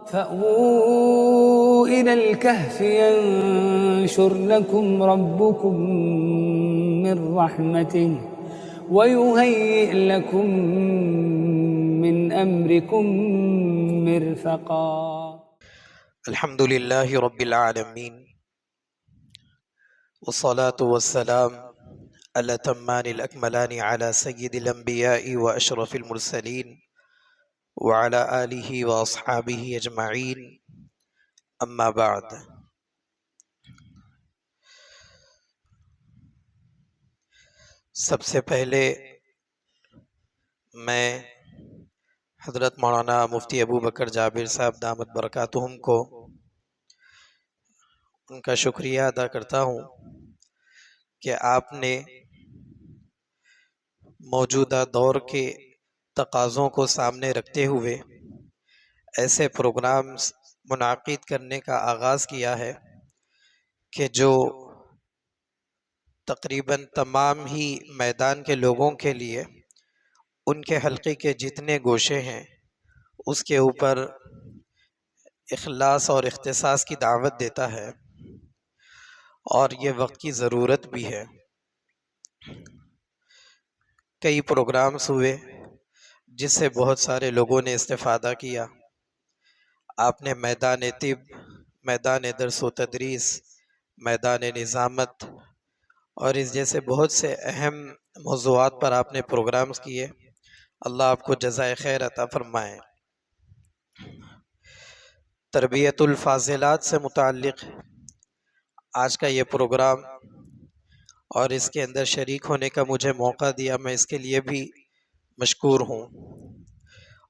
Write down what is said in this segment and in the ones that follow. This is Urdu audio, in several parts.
فأووا إلى الكهف ينشر لكم ربكم من رحمته ويهيئ لكم من أمركم مرفقا. الحمد لله رب العالمين والصلاة والسلام الأتمان الأكملان على سيد الأنبياء وأشرف المرسلين وعلى آله وأصحابه أجمعين أما بعد. سب سے پہلے میں حضرت مولانا مفتی ابو بکر جابر صاحب دامت برکاتہم کو ان کا شکریہ ادا کرتا ہوں کہ آپ نے موجودہ دور کے تقاضوں کو سامنے رکھتے ہوئے ایسے پروگرامز منعقد کرنے کا آغاز کیا ہے کہ جو تقریباً تمام ہی میدان کے لوگوں کے لیے ان کے حلقے کے جتنے گوشے ہیں اس کے اوپر اخلاص اور اختصاص کی دعوت دیتا ہے، اور یہ وقت کی ضرورت بھی ہے۔ کئی پروگرامز ہوئے جس سے بہت سارے لوگوں نے استفادہ کیا۔ آپ نے میدان طب، میدان درس و تدریس، میدان نظامت اور اس جیسے بہت سے اہم موضوعات پر آپ نے پروگرامز کیے۔ اللہ آپ کو جزائے خیر عطا فرمائے۔ تربیت الفاضلات سے متعلق آج کا یہ پروگرام اور اس کے اندر شریک ہونے کا مجھے موقع دیا، میں اس کے لیے بھی مشکور ہوں،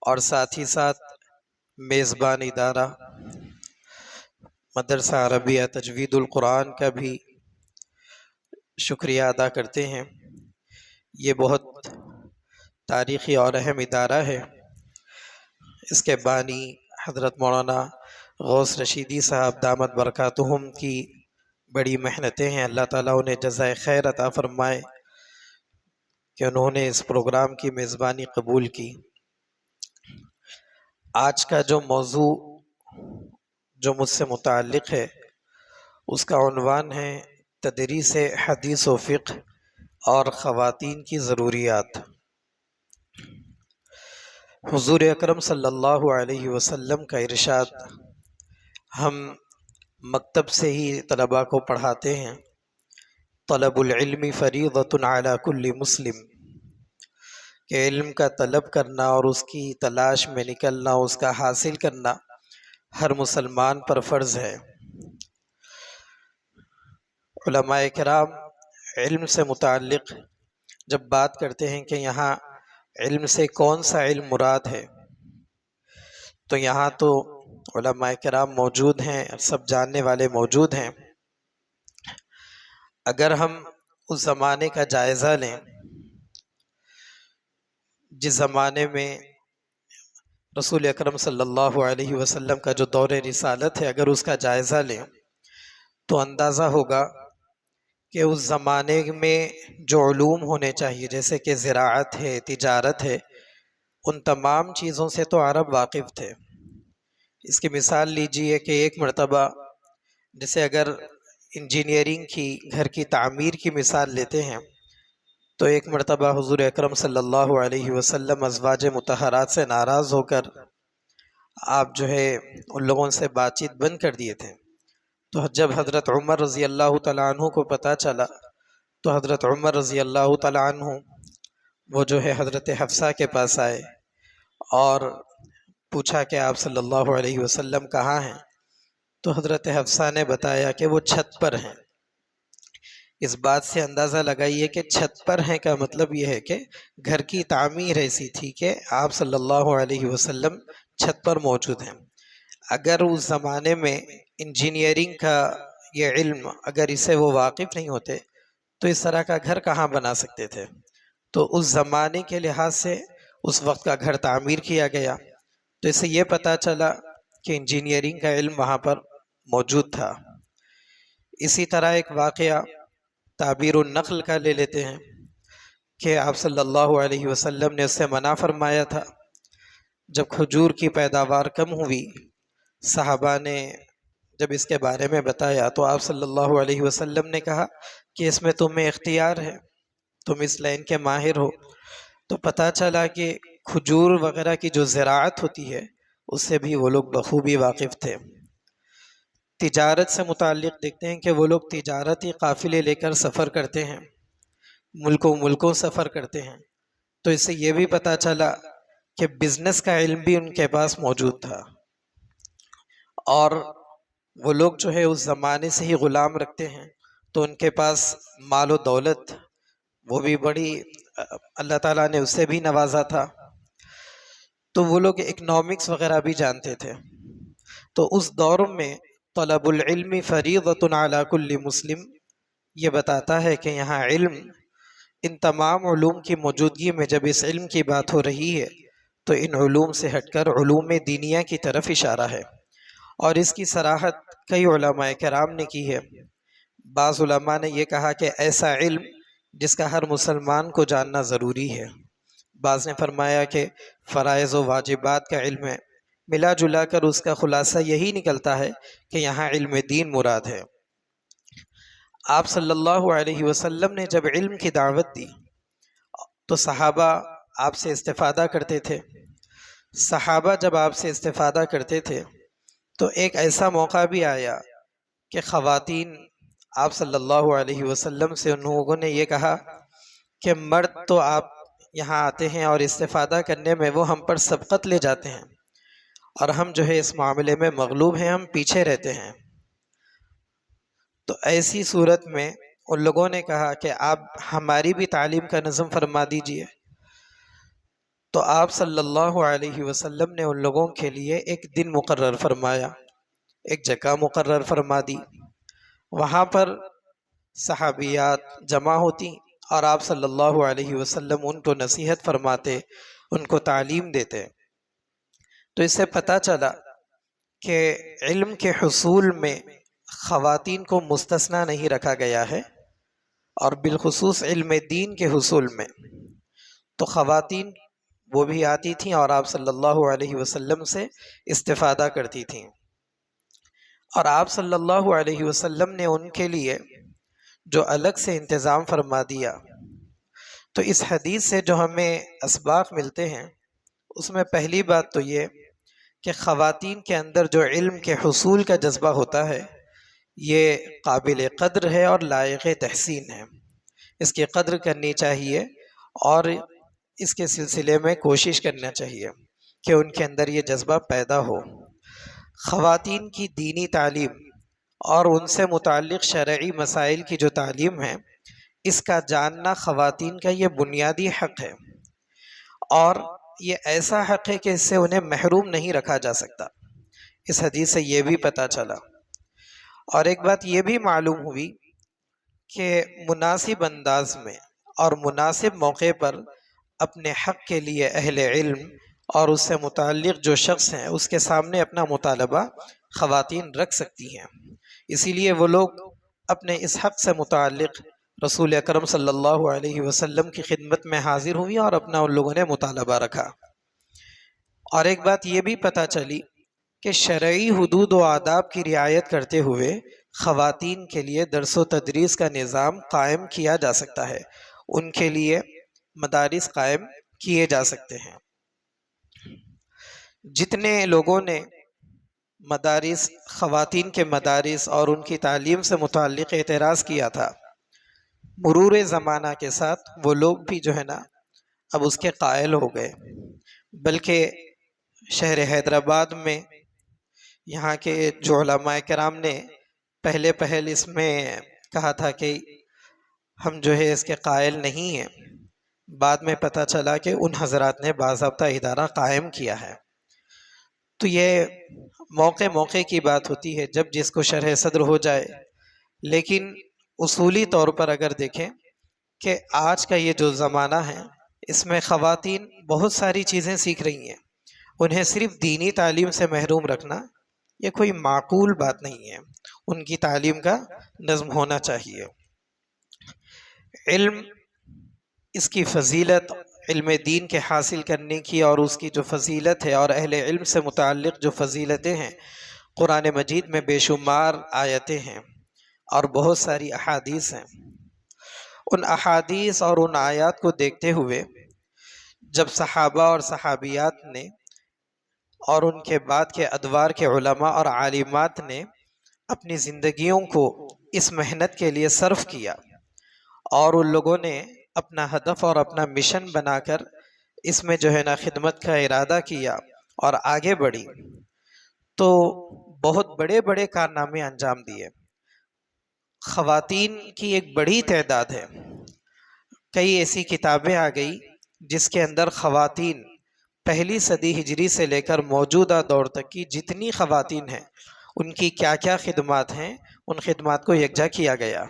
اور ساتھ ہی ساتھ میزبان ادارہ مدرسہ عربیہ تجوید القرآن کا بھی شکریہ ادا کرتے ہیں۔ یہ بہت تاریخی اور اہم ادارہ ہے۔ اس کے بانی حضرت مولانا غوث رشیدی صاحب دامت برکاتہم کی بڑی محنتیں ہیں۔ اللہ تعالیٰ انہیں جزائے خیر عطا فرمائے کہ انہوں نے اس پروگرام کی میزبانی قبول کی۔ آج کا جو موضوع جو مجھ سے متعلق ہے اس کا عنوان ہے تدریس حدیث و فقہ اور خواتین کی ضروریات۔ حضور اکرم صلی اللہ علیہ وسلم کا ارشاد ہم مکتب سے ہی طلباء کو پڑھاتے ہیں، طلب العلم فریضۃ علی کل مسلم، کہ علم کا طلب کرنا اور اس کی تلاش میں نکلنا، اس کا حاصل کرنا ہر مسلمان پر فرض ہے۔ علماء کرام علم سے متعلق جب بات کرتے ہیں کہ یہاں علم سے کون سا علم مراد ہے، تو یہاں تو علماء کرام موجود ہیں، سب جاننے والے موجود ہیں۔ اگر ہم اس زمانے کا جائزہ لیں جس زمانے میں رسول اکرم صلی اللہ علیہ وسلم کا جو دور رسالت ہے، اگر اس کا جائزہ لیں تو اندازہ ہوگا کہ اس زمانے میں جو علوم ہونے چاہیے، جیسے کہ زراعت ہے، تجارت ہے، ان تمام چیزوں سے تو عرب واقف تھے۔ اس کی مثال لیجئے کہ ایک مرتبہ جیسے اگر انجینئرنگ کی، گھر کی تعمیر کی مثال لیتے ہیں، تو ایک مرتبہ حضور اکرم صلی اللہ علیہ وسلم ازواج مطہرات سے ناراض ہو کر آپ جو ہے ان لوگوں سے بات چیت بند کر دیے تھے۔ تو جب حضرت عمر رضی اللہ تعالیٰ عنہ کو پتہ چلا تو حضرت عمر رضی اللہ تعالیٰ عنہ وہ جو ہے حضرت حفصہ کے پاس آئے اور پوچھا کہ آپ صلی اللہ علیہ وسلم کہاں ہیں؟ تو حضرت حفصہ نے بتایا کہ وہ چھت پر ہیں۔ اس بات سے اندازہ لگائیے کہ چھت پر ہیں کا مطلب یہ ہے کہ گھر کی تعمیر ایسی تھی کہ آپ صلی اللہ علیہ وسلم چھت پر موجود ہیں۔ اگر اس زمانے میں انجینئرنگ کا یہ علم اگر اسے وہ واقف نہیں ہوتے تو اس طرح کا گھر کہاں بنا سکتے تھے؟ تو اس زمانے کے لحاظ سے اس وقت کا گھر تعمیر کیا گیا، تو اس سے یہ پتہ چلا کہ انجینئرنگ کا علم وہاں پر موجود تھا۔ اسی طرح ایک واقعہ تعبیر النخل کا لے لیتے ہیں کہ آپ صلی اللہ علیہ وسلم نے اس سے منع فرمایا تھا۔ جب کھجور کی پیداوار کم ہوئی صحابہ نے جب اس کے بارے میں بتایا تو آپ صلی اللہ علیہ وسلم نے کہا کہ اس میں تمہیں اختیار ہے، تم اس لائن کے ماہر ہو۔ تو پتہ چلا کہ کھجور وغیرہ کی جو زراعت ہوتی ہے اس سے بھی وہ لوگ بخوبی واقف تھے۔ تجارت سے متعلق دیکھتے ہیں کہ وہ لوگ تجارتی قافلے لے کر سفر کرتے ہیں، ملکوں سفر کرتے ہیں، تو اس سے یہ بھی پتہ چلا کہ بزنس کا علم بھی ان کے پاس موجود تھا۔ اور وہ لوگ جو ہے اس زمانے سے ہی غلام رکھتے ہیں، تو ان کے پاس مال و دولت وہ بھی بڑی اللہ تعالیٰ نے اسے بھی نوازا تھا، تو وہ لوگ اکنامکس وغیرہ بھی جانتے تھے۔ تو اس دور میں طلب العلم فریضۃ علی کل مسلم یہ بتاتا ہے کہ یہاں علم، ان تمام علوم کی موجودگی میں جب اس علم کی بات ہو رہی ہے تو ان علوم سے ہٹ کر علوم دینیہ کی طرف اشارہ ہے، اور اس کی صراحت کئی علماء کرام نے کی ہے۔ بعض علماء نے یہ کہا کہ ایسا علم جس کا ہر مسلمان کو جاننا ضروری ہے۔ بعض نے فرمایا کہ فرائض و واجبات کا علم ہے۔ ملا جلا کر اس کا خلاصہ یہی نکلتا ہے کہ یہاں علم دین مراد ہے۔ آپ صلی اللہ علیہ وسلم نے جب علم کی دعوت دی تو صحابہ آپ سے استفادہ کرتے تھے۔ صحابہ جب آپ سے استفادہ کرتے تھے تو ایک ایسا موقع بھی آیا کہ خواتین آپ صلی اللہ علیہ وسلم سے ان لوگوں نے یہ کہا کہ مرد تو آپ یہاں آتے ہیں اور استفادہ کرنے میں وہ ہم پر سبقت لے جاتے ہیں، اور ہم جو ہے اس معاملے میں مغلوب ہیں، ہم پیچھے رہتے ہیں۔ تو ایسی صورت میں ان لوگوں نے کہا کہ آپ ہماری بھی تعلیم کا نظم فرما دیجئے۔ تو آپ صلی اللہ علیہ وسلم نے ان لوگوں کے لیے ایک دن مقرر فرمایا، ایک جگہ مقرر فرما دی، وہاں پر صحابیات جمع ہوتی اور آپ صلی اللہ علیہ وسلم ان کو نصیحت فرماتے، ان کو تعلیم دیتے۔ تو اس سے پتہ چلا کہ علم کے حصول میں خواتین کو مستثنیٰ نہیں رکھا گیا ہے، اور بالخصوص علم دین کے حصول میں تو خواتین وہ بھی آتی تھیں اور آپ صلی اللہ علیہ وسلم سے استفادہ کرتی تھیں، اور آپ صلی اللہ علیہ وسلم نے ان کے لیے جو الگ سے انتظام فرما دیا۔ تو اس حدیث سے جو ہمیں اسباق ملتے ہیں اس میں پہلی بات تو یہ کہ خواتین کے اندر جو علم کے حصول کا جذبہ ہوتا ہے یہ قابل قدر ہے اور لائق تحسین ہے، اس کی قدر کرنی چاہیے اور اس کے سلسلے میں کوشش کرنا چاہیے کہ ان کے اندر یہ جذبہ پیدا ہو۔ خواتین کی دینی تعلیم اور ان سے متعلق شرعی مسائل کی جو تعلیم ہے اس کا جاننا خواتین کا یہ بنیادی حق ہے، اور یہ ایسا حق ہے کہ اس سے انہیں محروم نہیں رکھا جا سکتا۔ اس حدیث سے یہ بھی پتہ چلا، اور ایک بات یہ بھی معلوم ہوئی کہ مناسب انداز میں اور مناسب موقع پر اپنے حق کے لیے اہل علم اور اس سے متعلق جو شخص ہیں اس کے سامنے اپنا مطالبہ خواتین رکھ سکتی ہیں۔ اسی لیے وہ لوگ اپنے اس حق سے متعلق رسول اکرم صلی اللہ علیہ وسلم کی خدمت میں حاضر ہوئی اور اپنا ان لوگوں نے مطالبہ رکھا۔ اور ایک بات یہ بھی پتہ چلی کہ شرعی حدود و آداب کی رعایت کرتے ہوئے خواتین کے لیے درس و تدریس کا نظام قائم کیا جا سکتا ہے، ان کے لیے مدارس قائم کیے جا سکتے ہیں۔ جتنے لوگوں نے مدارس، خواتین کے مدارس اور ان کی تعلیم سے متعلق اعتراض کیا تھا، مرور زمانہ کے ساتھ وہ لوگ بھی جو ہے نا اب اس کے قائل ہو گئے، بلکہ شہر حیدرآباد میں یہاں کے جو علماء کرام نے پہل اس میں کہا تھا کہ ہم جو ہے اس کے قائل نہیں ہیں، بعد میں پتہ چلا کہ ان حضرات نے باضابطہ ادارہ قائم کیا ہے۔ تو یہ موقع کی بات ہوتی ہے جب جس کو شرح صدر ہو جائے، لیکن اصولی طور پر اگر دیکھیں کہ آج کا یہ جو زمانہ ہے اس میں خواتین بہت ساری چیزیں سیکھ رہی ہیں، انہیں صرف دینی تعلیم سے محروم رکھنا یہ کوئی معقول بات نہیں ہے، ان کی تعلیم کا نظم ہونا چاہیے۔ علم، اس کی فضیلت، علم دین کے حاصل کرنے کی اور اس کی جو فضیلت ہے اور اہل علم سے متعلق جو فضیلتیں ہیں قرآن مجید میں بے شمار آیتیں ہیں اور بہت ساری احادیث ہیں۔ ان احادیث اور ان آیات کو دیکھتے ہوئے جب صحابہ اور صحابیات نے اور ان کے بعد کے ادوار کے علماء اور عالمات نے اپنی زندگیوں کو اس محنت کے لیے صرف کیا اور ان لوگوں نے اپنا ہدف اور اپنا مشن بنا کر اس میں جو ہے نا خدمت کا ارادہ کیا اور آگے بڑھی، تو بہت بڑے بڑے کارنامے انجام دیے۔ خواتین کی ایک بڑی تعداد ہے، کئی ایسی کتابیں آ گئی جس کے اندر خواتین پہلی صدی ہجری سے لے کر موجودہ دور تک کی جتنی خواتین ہیں ان کی کیا کیا خدمات ہیں، ان خدمات کو یکجا کیا گیا۔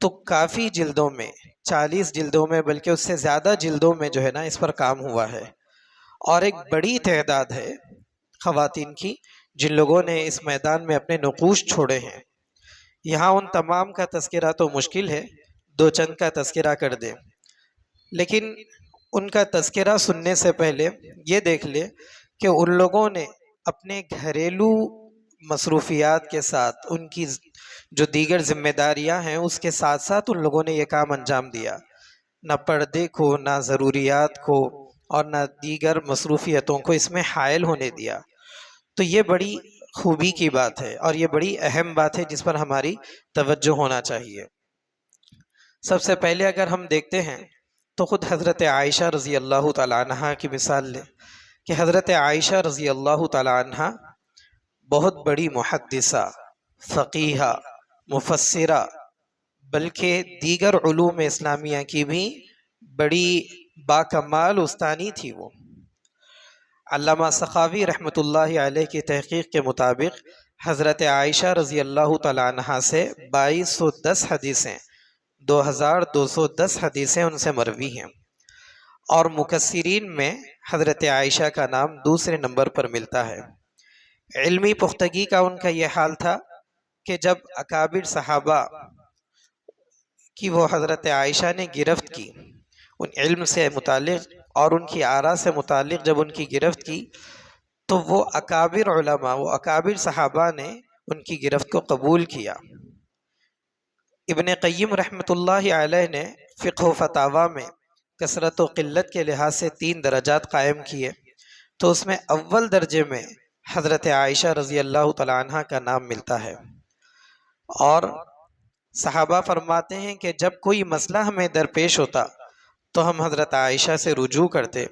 تو کافی جلدوں میں، 40 جلدوں میں، بلکہ اس سے زیادہ جلدوں میں جو ہے نا اس پر کام ہوا ہے، اور ایک بڑی تعداد ہے خواتین کی جن لوگوں نے اس میدان میں اپنے نقوش چھوڑے ہیں۔ یہاں ان تمام کا تذکرہ تو مشکل ہے، دو چند کا تذکرہ کر دیں، لیکن ان کا تذکرہ سننے سے پہلے یہ دیکھ لے کہ ان لوگوں نے اپنے گھریلو مصروفیات کے ساتھ، ان کی جو دیگر ذمہ داریاں ہیں اس کے ساتھ ساتھ ان لوگوں نے یہ کام انجام دیا، نہ پردے کو، نہ ضروریات کو، اور نہ دیگر مصروفیتوں کو اس میں حائل ہونے دیا۔ تو یہ بڑی خوبی کی بات ہے اور یہ بڑی اہم بات ہے جس پر ہماری توجہ ہونا چاہیے۔ سب سے پہلے اگر ہم دیکھتے ہیں تو خود حضرت عائشہ رضی اللہ تعالیٰ عنہ کی مثال لیں کہ حضرت عائشہ رضی اللہ تعالیٰ عنہ بہت بڑی محدثہ، فقیہہ، مفسرہ، بلکہ دیگر علوم اسلامیہ کی بھی بڑی باکمال استانی تھی۔ وہ علامہ سخاوی رحمۃ اللہ علیہ کی تحقیق کے مطابق حضرت عائشہ رضی اللہ تعالیٰ عنہ سے 2210 حدیثیں، 2210 حدیثیں ان سے مروی ہیں، اور مکثرین میں حضرت عائشہ کا نام دوسرے نمبر پر ملتا ہے۔ علمی پختگی کا ان کا یہ حال تھا کہ جب اکابر صحابہ کی وہ حضرت عائشہ نے گرفت کی، ان علم سے متعلق اور ان کی آراء سے متعلق جب ان کی گرفت کی، تو وہ اکابر علماء، وہ اکابر صحابہ نے ان کی گرفت کو قبول کیا۔ ابن قیم رحمۃ اللہ علیہ نے فقہ و فتاویٰ میں کثرت و قلت کے لحاظ سے 3 درجات قائم کیے، تو اس میں اول درجے میں حضرت عائشہ رضی اللہ تعالیٰ عنہ کا نام ملتا ہے، اور صحابہ فرماتے ہیں کہ جب کوئی مسئلہ ہمیں درپیش ہوتا تو ہم حضرت عائشہ سے رجوع کرتے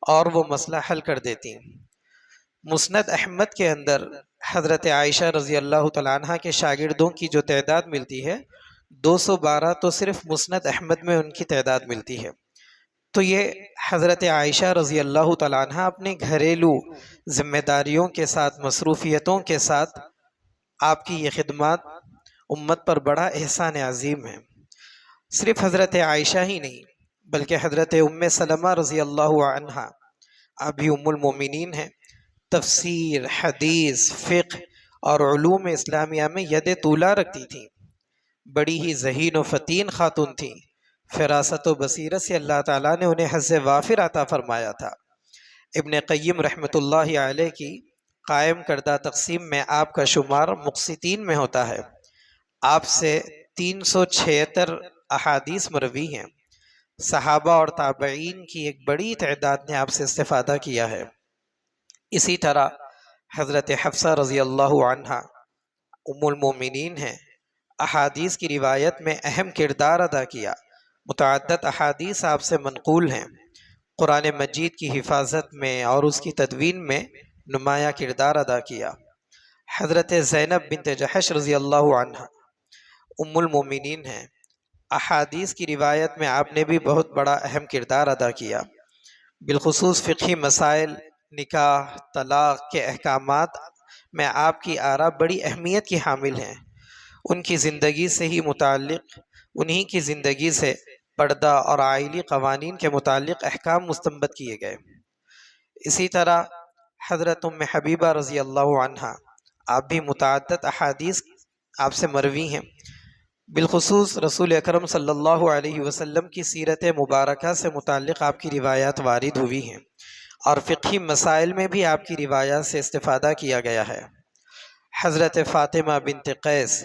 اور وہ مسئلہ حل کر دیتی۔ مسند احمد کے اندر حضرت عائشہ رضی اللہ تعالیٰ عنہ کے شاگردوں کی جو تعداد ملتی ہے 212، تو صرف مسند احمد میں ان کی تعداد ملتی ہے۔ تو یہ حضرت عائشہ رضی اللہ تعالیٰ عنہ اپنے گھریلو ذمہ داریوں کے ساتھ، مصروفیتوں کے ساتھ، آپ کی یہ خدمات امت پر بڑا احسان عظیم ہے۔ صرف حضرت عائشہ ہی نہیں بلکہ حضرت ام سلمہ رضی اللہ عنہا، آپ بھی ام المومنین ہیں، تفسیر، حدیث، فقہ اور علوم اسلامیہ میں ید طولہ رکھتی تھیں، بڑی ہی ذہین و فتین خاتون تھیں، فراست و بصیرت سے اللہ تعالیٰ نے انہیں حظ وافر عطا فرمایا تھا۔ ابن قیم رحمۃ اللہ علیہ کی قائم کردہ تقسیم میں آپ کا شمار مقسطین میں ہوتا ہے۔ آپ سے 376 احادیث مروی ہیں۔ صحابہ اور تابعین کی ایک بڑی تعداد نے آپ سے استفادہ کیا ہے۔ اسی طرح حضرت حفصہ رضی اللہ عنہ ام المومنین ہیں، احادیث کی روایت میں اہم کردار ادا کیا، متعدد احادیث آپ سے منقول ہیں، قرآن مجید کی حفاظت میں اور اس کی تدوین میں نمایاں کردار ادا کیا۔ حضرت زینب بنت جحش رضی اللہ عنہ ام المومنین ہیں، احادیث کی روایت میں آپ نے بھی بہت بڑا اہم کردار ادا کیا، بالخصوص فقہی مسائل، نکاح، طلاق کے احکامات میں آپ کی آراء بڑی اہمیت کی حامل ہیں۔ ان کی زندگی سے ہی متعلق، انہی کی زندگی سے پردہ اور آئلی قوانین کے متعلق احکام مستنبط کیے گئے۔ اسی طرح حضرت ام حبیبہ رضی اللہ عنہا، آپ بھی متعدد احادیث آپ سے مروی ہیں، بالخصوص رسول اکرم صلی اللہ علیہ وسلم کی سیرت مبارکہ سے متعلق آپ کی روایات وارد ہوئی ہیں، اور فقہی مسائل میں بھی آپ کی روایات سے استفادہ کیا گیا ہے۔ حضرت فاطمہ بنت قیس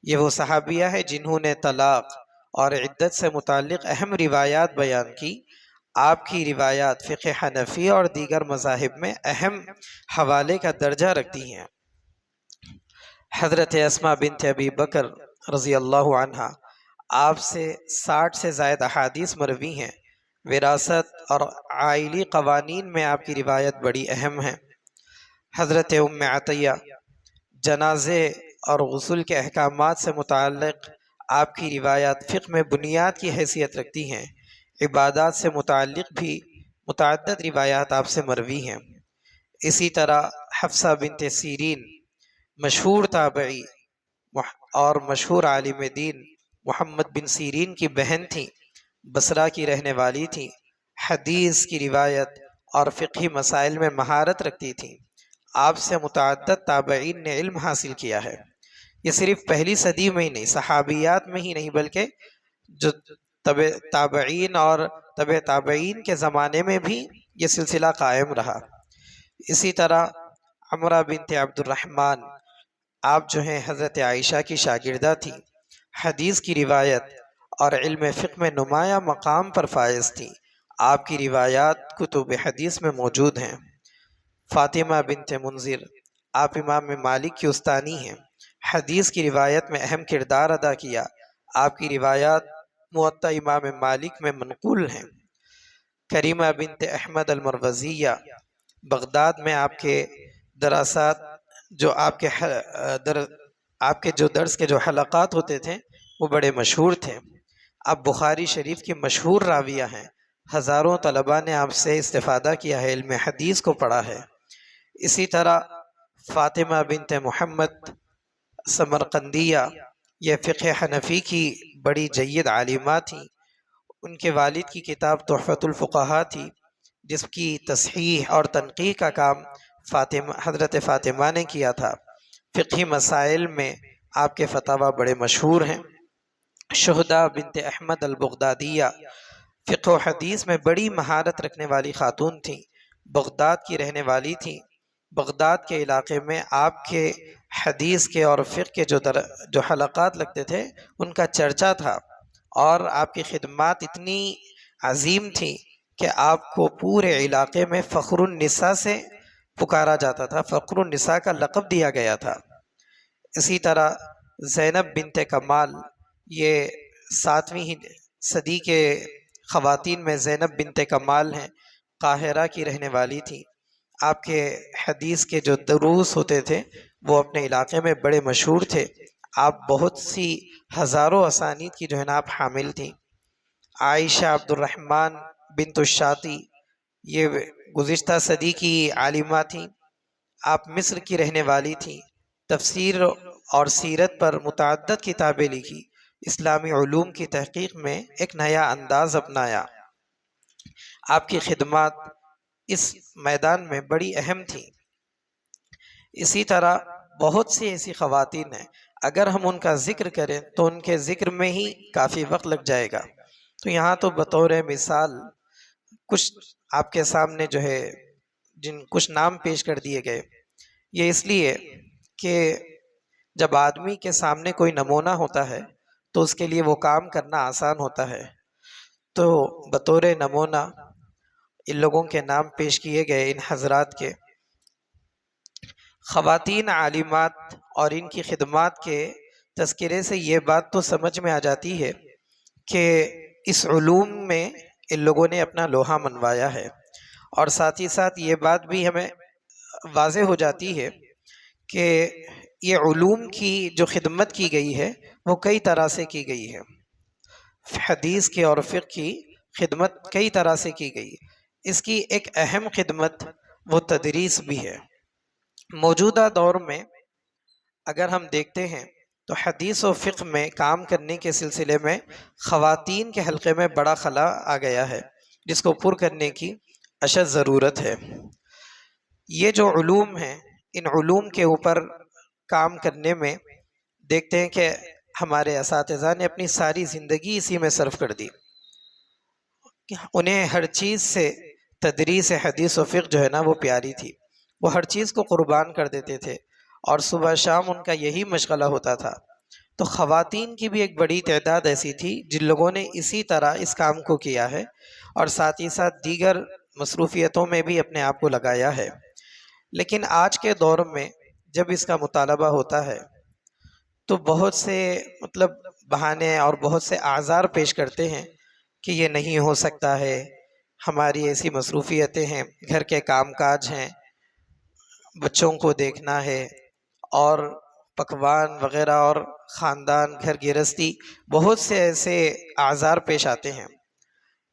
یہ وہ صحابیہ ہے جنہوں نے طلاق اور عدت سے متعلق اہم روایات بیان کی۔ آپ کی روایات فقہ حنفی اور دیگر مذاہب میں اہم حوالے کا درجہ رکھتی ہیں۔ حضرت اسماء بنت ابی بکر رضی اللہ عنہ آپ سے 60 سے زائد احادیث مروی ہیں۔ وراثت اور عائلی قوانین میں آپ کی روایت بڑی اہم ہے۔ حضرت ام عطیہ جنازے اور غسل کے احکامات سے متعلق آپ کی روایات فقہ میں بنیاد کی حیثیت رکھتی ہیں۔ عبادات سے متعلق بھی متعدد روایات آپ سے مروی ہیں۔ اسی طرح حفصہ بنت سیرین مشہور تابعی اور مشہور عالم دین محمد بن سیرین کی بہن تھیں، بصرہ کی رہنے والی تھیں، حدیث کی روایت اور فقہی مسائل میں مہارت رکھتی تھیں۔ آپ سے متعدد تابعین نے علم حاصل کیا ہے۔ یہ صرف پہلی صدی میں ہی نہیں، صحابیات میں ہی نہیں، بلکہ جو تابعین اور تبع تابعین کے زمانے میں بھی یہ سلسلہ قائم رہا۔ اسی طرح عمرہ بنت عبد الرحمن آپ جو ہیں حضرت عائشہ کی شاگردہ تھی، حدیث کی روایت اور علم فقہ میں نمایاں مقام پر فائز تھی۔ آپ کی روایات کتب حدیث میں موجود ہیں۔ فاطمہ بنت منذر آپ امام مالک کی استانی ہیں، حدیث کی روایت میں اہم کردار ادا کیا۔ آپ کی روایات موطا امام مالک میں منقول ہیں۔ کریمہ بنت احمد المروزیہ بغداد میں آپ کے دراسات جو آپ کے جو درس کے جو حلقات ہوتے تھے وہ بڑے مشہور تھے۔ آپ بخاری شریف کی مشہور راویہ ہیں، ہزاروں طلباء نے آپ سے استفادہ کیا ہے، علم حدیث کو پڑھا ہے۔ اسی طرح فاطمہ بنت محمد سمرقندیہ یہ فقہ حنفی کی بڑی جید عالمہ تھیں۔ ان کے والد کی کتاب تحفۃ الفقہاء تھی، جس کی تصحیح اور تنقیح کا کام حضرت فاطمہ نے کیا تھا۔ فقہی مسائل میں آپ کے فتاوی بڑے مشہور ہیں۔ شہدہ بنت احمد البغدادیہ فقہ و حدیث میں بڑی مہارت رکھنے والی خاتون تھیں، بغداد کی رہنے والی تھیں۔ بغداد کے علاقے میں آپ کے حدیث کے اور فقہ کے جو حلقات لگتے تھے ان کا چرچا تھا، اور آپ کی خدمات اتنی عظیم تھیں کہ آپ کو پورے علاقے میں فخر النساء سے پکارا جاتا تھا، فخر النساء کا لقب دیا گیا تھا۔ اسی طرح زینب بنت کمال یہ 7ویں صدی کے خواتین میں زینب بنت کمال ہیں، قاہرہ کی رہنے والی تھی۔ آپ کے حدیث کے جو دروس ہوتے تھے وہ اپنے علاقے میں بڑے مشہور تھے۔ آپ بہت سی ہزاروں اسانید کی جو ہے نا آپ حامل تھیں۔ عائشہ عبد الرحمن بنت الشاطی یہ گزشتہ صدی کی عالمہ تھیں۔ آپ مصر کی رہنے والی تھیں، تفسیر اور سیرت پر متعدد کتابیں لکھی، اسلامی علوم کی تحقیق میں ایک نیا انداز اپنایا۔ آپ کی خدمات اس میدان میں بڑی اہم تھیں۔ اسی طرح بہت سی ایسی خواتین ہیں، اگر ہم ان کا ذکر کریں تو ان کے ذکر میں ہی کافی وقت لگ جائے گا۔ تو یہاں تو بطور مثال کچھ آپ کے سامنے جو ہے کچھ نام پیش کر دیے گئے۔ یہ اس لیے کہ جب آدمی کے سامنے کوئی نمونہ ہوتا ہے تو اس کے لیے وہ کام کرنا آسان ہوتا ہے۔ تو بطور نمونہ ان لوگوں کے نام پیش کیے گئے، ان حضرات کے۔ خواتین عالمات اور ان کی خدمات کے تذکرے سے یہ بات تو سمجھ میں آ جاتی ہے کہ اس علوم میں ان لوگوں نے اپنا لوہا منوایا ہے، اور ساتھ ہی ساتھ یہ بات بھی ہمیں واضح ہو جاتی ہے کہ یہ علوم کی جو خدمت کی گئی ہے وہ کئی طرح سے کی گئی ہے۔ حدیث کے اور فقہ کی خدمت کئی طرح سے کی گئی۔ اس کی ایک اہم خدمت وہ تدریس بھی ہے۔ موجودہ دور میں اگر ہم دیکھتے ہیں تو حدیث و فقہ میں کام کرنے کے سلسلے میں خواتین کے حلقے میں بڑا خلا آ گیا ہے، جس کو پر کرنے کی اشد ضرورت ہے۔ یہ جو علوم ہیں، ان علوم کے اوپر کام کرنے میں دیکھتے ہیں کہ ہمارے اساتذہ نے اپنی ساری زندگی اسی میں صرف کر دی۔ انہیں ہر چیز سے تدریس حدیث و فقہ جو ہے نا وہ پیاری تھی، وہ ہر چیز کو قربان کر دیتے تھے، اور صبح شام ان کا یہی مشغلہ ہوتا تھا۔ تو خواتین کی بھی ایک بڑی تعداد ایسی تھی جن لوگوں نے اسی طرح اس کام کو کیا ہے اور ساتھ ہی ساتھ دیگر مصروفیتوں میں بھی اپنے آپ کو لگایا ہے۔ لیکن آج کے دور میں جب اس کا مطالبہ ہوتا ہے تو بہت سے بہانے اور بہت سے اعذار پیش کرتے ہیں کہ یہ نہیں ہو سکتا ہے، ہماری ایسی مصروفیتیں ہیں، گھر کے کام کاج ہیں، بچوں کو دیکھنا ہے اور پکوان وغیرہ اور خاندان گھر گرہستی، بہت سے ایسے اعذار پیش آتے ہیں۔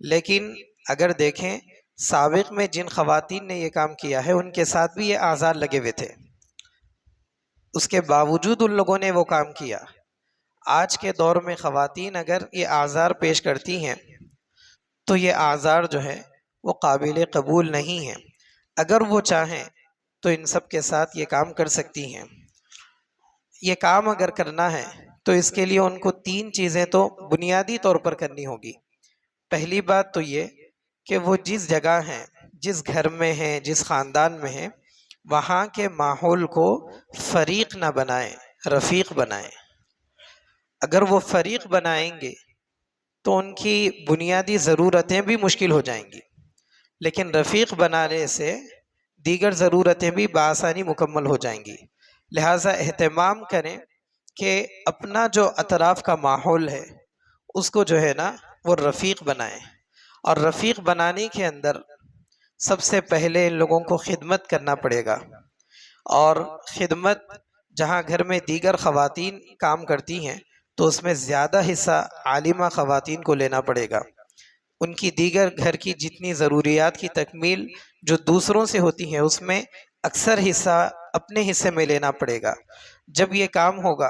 لیکن اگر دیکھیں سابق میں جن خواتین نے یہ کام کیا ہے ان کے ساتھ بھی یہ اعذار لگے ہوئے تھے، اس کے باوجود ان لوگوں نے وہ کام کیا۔ آج کے دور میں خواتین اگر یہ اعذار پیش کرتی ہیں تو یہ اعذار جو ہے وہ قابل قبول نہیں ہیں۔ اگر وہ چاہیں تو ان سب کے ساتھ یہ کام کر سکتی ہیں۔ یہ کام اگر کرنا ہے تو اس کے لیے ان کو 3 چیزیں تو بنیادی طور پر کرنی ہوگی۔ پہلی بات تو یہ کہ وہ جس جگہ ہیں، جس گھر میں ہیں، جس خاندان میں ہیں، وہاں کے ماحول کو فریق نہ بنائیں، رفیق بنائیں۔ اگر وہ فریق بنائیں گے تو ان کی بنیادی ضرورتیں بھی مشکل ہو جائیں گی، لیکن رفیق بنانے سے دیگر ضرورتیں بھی بآسانی مکمل ہو جائیں گی۔ لہٰذا اہتمام کریں کہ اپنا جو اطراف کا ماحول ہے اس کو جو ہے نا وہ رفیق بنائیں، اور رفیق بنانے کے اندر سب سے پہلے ان لوگوں کو خدمت کرنا پڑے گا، اور خدمت جہاں گھر میں دیگر خواتین کام کرتی ہیں تو اس میں زیادہ حصہ عالمہ خواتین کو لینا پڑے گا۔ ان کی دیگر گھر کی جتنی ضروریات کی تکمیل جو دوسروں سے ہوتی ہیں اس میں اکثر حصہ اپنے حصے میں لینا پڑے گا۔ جب یہ کام ہوگا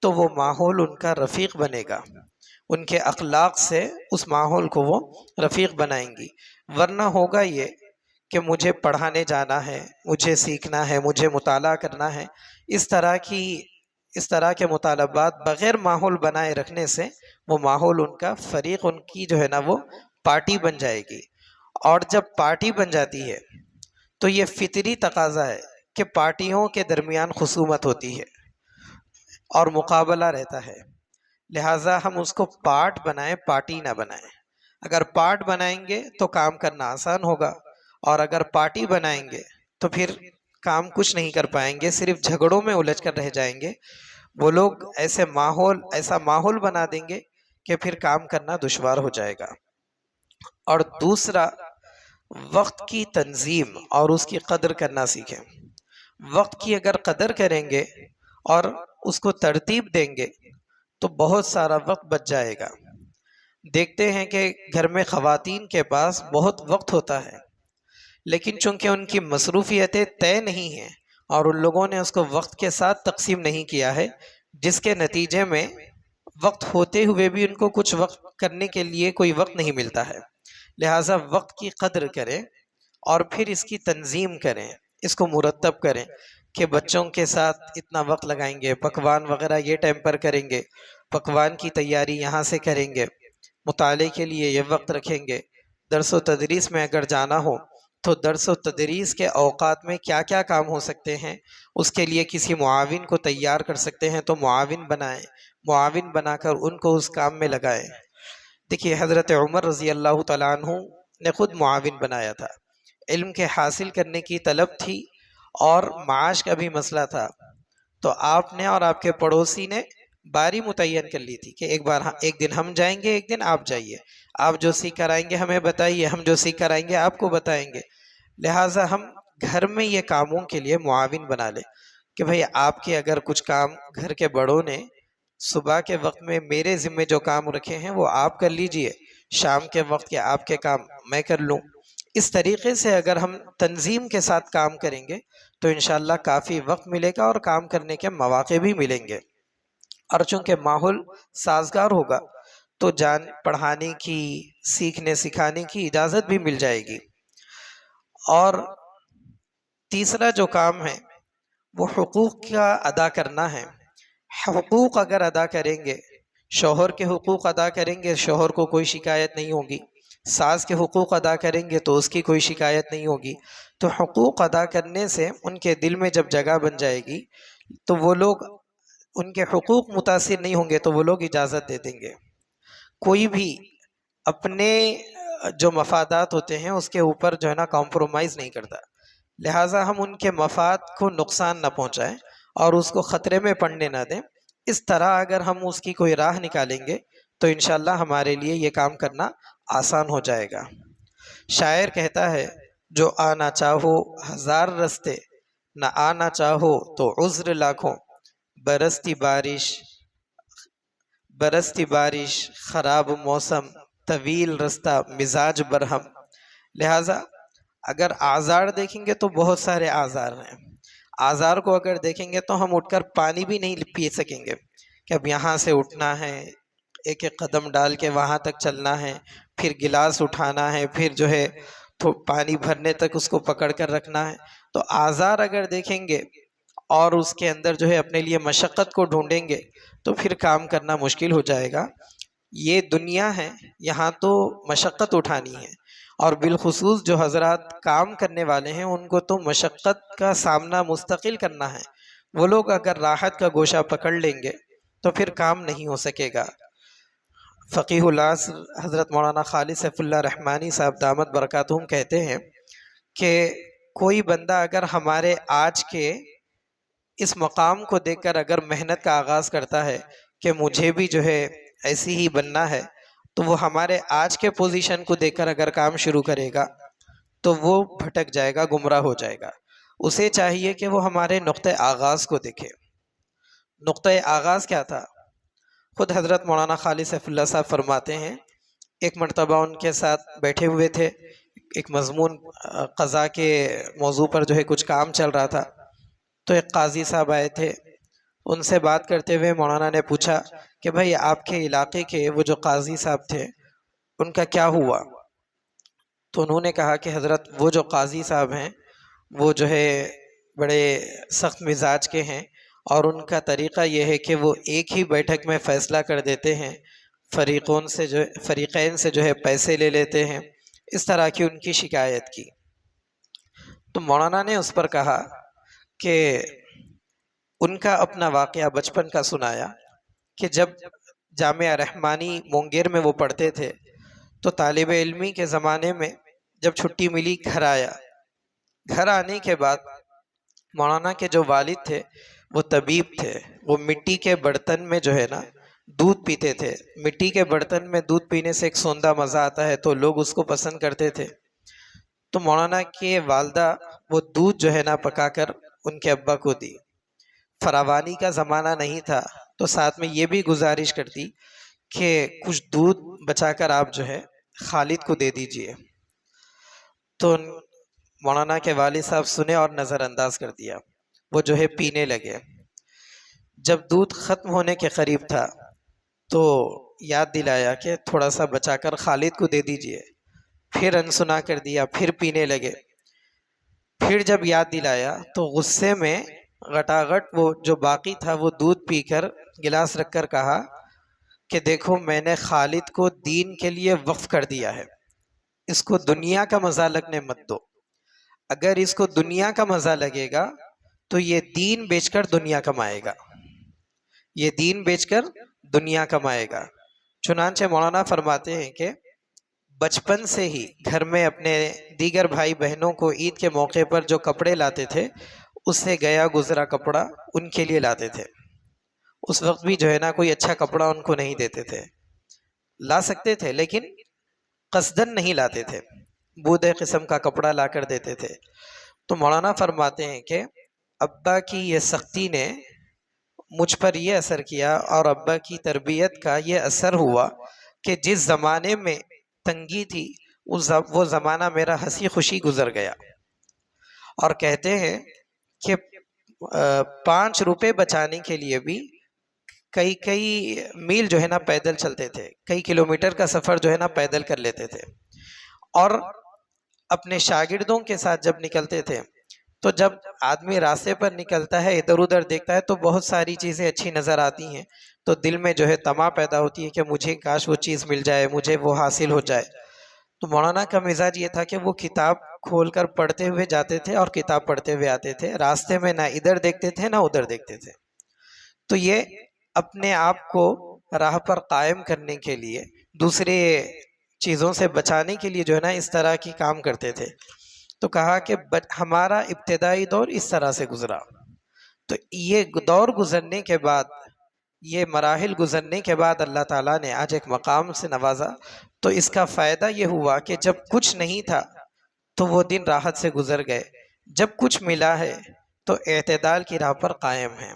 تو وہ ماحول ان کا رفیق بنے گا، ان کے اخلاق سے اس ماحول کو وہ رفیق بنائیں گی۔ ورنہ ہوگا یہ کہ مجھے پڑھانے جانا ہے، مجھے سیکھنا ہے، مجھے مطالعہ کرنا ہے، اس طرح کے مطالبات بغیر ماحول بنائے رکھنے سے وہ ماحول ان کا فریق، ان کی جو ہے نا وہ پارٹی بن جائے گی۔ اور جب پارٹی بن جاتی ہے تو یہ فطری تقاضا ہے کہ پارٹیوں کے درمیان خصومت ہوتی ہے اور مقابلہ رہتا ہے۔ لہٰذا ہم اس کو پارٹ بنائیں، پارٹی نہ بنائیں۔ اگر پارٹ بنائیں گے تو کام کرنا آسان ہوگا، اور اگر پارٹی بنائیں گے تو پھر کام کچھ نہیں کر پائیں گے، صرف جھگڑوں میں الجھ کر رہ جائیں گے۔ وہ لوگ ایسا ماحول بنا دیں گے کہ پھر کام کرنا دشوار ہو جائے گا۔ اور دوسرا، وقت کی تنظیم اور اس کی قدر کرنا سیکھیں۔ وقت کی اگر قدر کریں گے اور اس کو ترتیب دیں گے تو بہت سارا وقت بچ جائے گا۔ دیکھتے ہیں کہ گھر میں خواتین کے پاس بہت وقت ہوتا ہے، لیکن چونکہ ان کی مصروفیتیں طے نہیں ہیں اور ان لوگوں نے اس کو وقت کے ساتھ تقسیم نہیں کیا ہے، جس کے نتیجے میں وقت ہوتے ہوئے بھی ان کو کچھ وقت کرنے کے لیے کوئی وقت نہیں ملتا ہے۔ لہٰذا وقت کی قدر کریں اور پھر اس کی تنظیم کریں، اس کو مرتب کریں کہ بچوں کے ساتھ اتنا وقت لگائیں گے، پکوان وغیرہ یہ ٹائم پر کریں گے، پکوان کی تیاری یہاں سے کریں گے، مطالعے کے لیے یہ وقت رکھیں گے، درس و تدریس میں اگر جانا ہو تو درس و تدریس کے اوقات میں کیا کیا کام ہو سکتے ہیں، اس کے لیے کسی معاون کو تیار کر سکتے ہیں تو معاون بنائیں، معاون بنا کر ان کو اس کام میں لگائیں۔ دیکھیے حضرت عمر رضی اللہ تعالیٰ عنہ نے خود معاون بنایا تھا۔ علم کے حاصل کرنے کی طلب تھی اور معاش کا بھی مسئلہ تھا، تو آپ نے اور آپ کے پڑوسی نے باری متعین کر لی تھی کہ ایک دن ہم جائیں گے، ایک دن آپ جائیے، آپ جو سیکھ کر آئیں گے ہمیں بتائیے، ہم جو سیکھ کر آئیں گے آپ کو بتائیں گے۔ لہٰذا ہم گھر میں یہ کاموں کے لیے معاون بنا لیں کہ بھئی آپ کے اگر کچھ کام گھر کے بڑوں نے صبح کے وقت میں میرے ذمہ جو کام رکھے ہیں وہ آپ کر لیجئے، شام کے وقت کے آپ کے کام میں کر لوں۔ اس طریقے سے اگر ہم تنظیم کے ساتھ کام کریں گے تو انشاءاللہ کافی وقت ملے گا اور کام کرنے کے مواقع بھی ملیں گے، اور چونکہ ماحول سازگار ہوگا تو پڑھانے کی، سیکھنے سکھانے کی اجازت بھی مل جائے گی۔ اور تیسرا جو کام ہے وہ حقوق کا ادا کرنا ہے۔ حقوق اگر ادا کریں گے، شوہر کے حقوق ادا کریں گے، شوہر کو کوئی شکایت نہیں ہوگی، ساس کے حقوق ادا کریں گے تو اس کی کوئی شکایت نہیں ہوگی. تو حقوق ادا کرنے سے ان کے دل میں جب جگہ بن جائے گی تو وہ لوگ ان کے حقوق متاثر نہیں ہوں گے، تو وہ لوگ اجازت دے دیں گے. کوئی بھی اپنے جو مفادات ہوتے ہیں اس کے اوپر جو ہے نا کمپرومائز نہیں کرتا، لہٰذا ہم ان کے مفاد کو نقصان نہ پہنچائیں اور اس کو خطرے میں پڑنے نہ دیں. اس طرح اگر ہم اس کی کوئی راہ نکالیں گے تو انشاءاللہ ہمارے لیے یہ کام کرنا آسان ہو جائے گا. شاعر کہتا ہے، جو آنا چاہو ہزار رستے، نہ آنا چاہو تو عذر لاکھوں. برستی بارش خراب موسم، طویل رستہ مزاج برہم. لہٰذا اگر آزار دیکھیں گے تو بہت سارے آزار ہیں. آزار کو اگر دیکھیں گے تو ہم اٹھ کر پانی بھی نہیں پی سکیں گے، کہ اب یہاں سے اٹھنا ہے، ایک ایک قدم ڈال کے وہاں تک چلنا ہے، پھر گلاس اٹھانا ہے، پھر جو ہے پانی بھرنے تک اس کو پکڑ کر رکھنا ہے. تو آزار اگر دیکھیں گے اور اس کے اندر جو ہے اپنے لیے مشقت کو ڈھونڈیں گے تو پھر کام کرنا مشکل ہو جائے گا. یہ دنیا ہے، یہاں تو مشقت اٹھانی ہے، اور بالخصوص جو حضرات کام کرنے والے ہیں ان کو تو مشقت کا سامنا مستقل کرنا ہے. وہ لوگ اگر راحت کا گوشہ پکڑ لیں گے تو پھر کام نہیں ہو سکے گا. فقیہ العصر حضرت مولانا خالد سیف اللہ رحمانی صاحب دامت برکاتہم کہتے ہیں کہ کوئی بندہ اگر ہمارے آج کے اس مقام کو دیکھ کر اگر محنت کا آغاز کرتا ہے کہ مجھے بھی جو ہے ایسی ہی بننا ہے، تو وہ ہمارے آج کے پوزیشن کو دیکھ کر اگر کام شروع کرے گا تو وہ بھٹک جائے گا، گمراہ ہو جائے گا. اسے چاہیے کہ وہ ہمارے نقطۂ آغاز کو دیکھے. نقطۂ آغاز کیا تھا؟ خود حضرت مولانا خالد سیف اللہ صاحب فرماتے ہیں، ایک مرتبہ ان کے ساتھ بیٹھے ہوئے تھے، ایک مضمون قضاء کے موضوع پر جو ہے کچھ کام چل رہا تھا. تو ایک قاضی صاحب آئے تھے، ان سے بات کرتے ہوئے مولانا نے پوچھا کہ بھائی آپ کے علاقے کے وہ جو قاضی صاحب تھے ان کا کیا ہوا؟ تو انہوں نے کہا کہ حضرت وہ جو قاضی صاحب ہیں وہ جو ہے بڑے سخت مزاج کے ہیں، اور ان کا طریقہ یہ ہے کہ وہ ایک ہی بیٹھک میں فیصلہ کر دیتے ہیں، فریقین سے جو ہے پیسے لے لیتے ہیں. اس طرح کی ان کی شکایت کی. تو مولانا نے اس پر کہا کہ ان کا اپنا واقعہ بچپن کا سنایا کہ جب جامعہ رحمانی مونگیر میں وہ پڑھتے تھے تو طالب علمی کے زمانے میں جب چھٹی ملی گھر آیا. گھر آنے کے بعد مولانا کے جو والد تھے وہ طبیب تھے. وہ مٹی کے برتن میں جو ہے نا دودھ پیتے تھے. مٹی کے برتن میں دودھ پینے سے ایک سوندھا مزہ آتا ہے تو لوگ اس کو پسند کرتے تھے. تو مولانا کے والدہ وہ دودھ جو ہے نا پکا کر ان کے ابا کو دی. فراوانی کا زمانہ نہیں تھا تو ساتھ میں یہ بھی گزارش کرتی کہ کچھ دودھ بچا کر آپ جو ہے خالد کو دے دیجئے. تو مولانا کے والد صاحب سنے اور نظر انداز کر دیا. وہ جو ہے پینے لگے. جب دودھ ختم ہونے کے قریب تھا تو یاد دلایا کہ تھوڑا سا بچا کر خالد کو دے دیجئے. پھر انسنا کر دیا، پھر پینے لگے. پھر جب یاد دلایا تو غصے میں غٹاغٹ وہ جو باقی تھا وہ دودھ پی کر گلاس رکھ کر کہا کہ دیکھو میں نے خالد کو دین کے لیے وقف کر دیا ہے، اس کو دنیا کا مزہ لگنے مت دو. اگر اس کو دنیا کا مزہ لگے گا تو یہ دین بیچ کر دنیا کمائے گا، یہ دین بیچ کر دنیا کمائے گا. چنانچہ مولانا فرماتے ہیں کہ بچپن سے ہی گھر میں اپنے دیگر بھائی بہنوں کو عید کے موقع پر جو کپڑے لاتے تھے اس سے گیا گزرا کپڑا ان کے لیے لاتے تھے. اس وقت بھی جو ہے نا کوئی اچھا کپڑا ان کو نہیں دیتے تھے. لا سکتے تھے لیکن قصدن نہیں لاتے تھے، بودے قسم کا کپڑا لا کر دیتے تھے. تو مولانا فرماتے ہیں کہ ابا کی یہ سختی نے مجھ پر یہ اثر کیا اور ابا کی تربیت کا یہ اثر ہوا کہ جس زمانے میں تنگی تھی وہ زمانہ میرا ہنسی خوشی گزر گیا. اور کہتے ہیں کہ 5 روپے بچانے کے لیے بھی کئی میل جو ہے نا پیدل چلتے تھے، کئی کلومیٹر کا سفر جو ہے نا پیدل کر لیتے تھے. اور اپنے شاگردوں کے ساتھ جب نکلتے تھے تو جب آدمی راستے پر نکلتا ہے ادھر ادھر دیکھتا ہے تو بہت ساری چیزیں اچھی نظر آتی ہیں تو دل میں جو ہے طمع پیدا ہوتی ہے کہ مجھے کاش وہ چیز مل جائے، مجھے وہ حاصل ہو جائے. تو مولانا کا مزاج یہ تھا کہ وہ کتاب کھول کر پڑھتے ہوئے جاتے تھے اور کتاب پڑھتے ہوئے آتے تھے، راستے میں نہ ادھر دیکھتے تھے نہ ادھر دیکھتے تھے۔ تو یہ اپنے آپ کو راہ پر قائم کرنے کے لیے، دوسرے چیزوں سے بچانے کے لیے جو ہے نا اس طرح کی کام کرتے تھے۔ تو کہا کہ ہمارا ابتدائی دور اس طرح سے گزرا، تو یہ دور گزرنے کے بعد، یہ مراحل گزرنے کے بعد اللہ تعالیٰ نے آج ایک مقام سے نوازا۔ تو اس کا فائدہ یہ ہوا کہ جب کچھ نہیں تھا تو وہ دن راحت سے گزر گئے، جب کچھ ملا ہے تو اعتدال کی راہ پر قائم ہیں،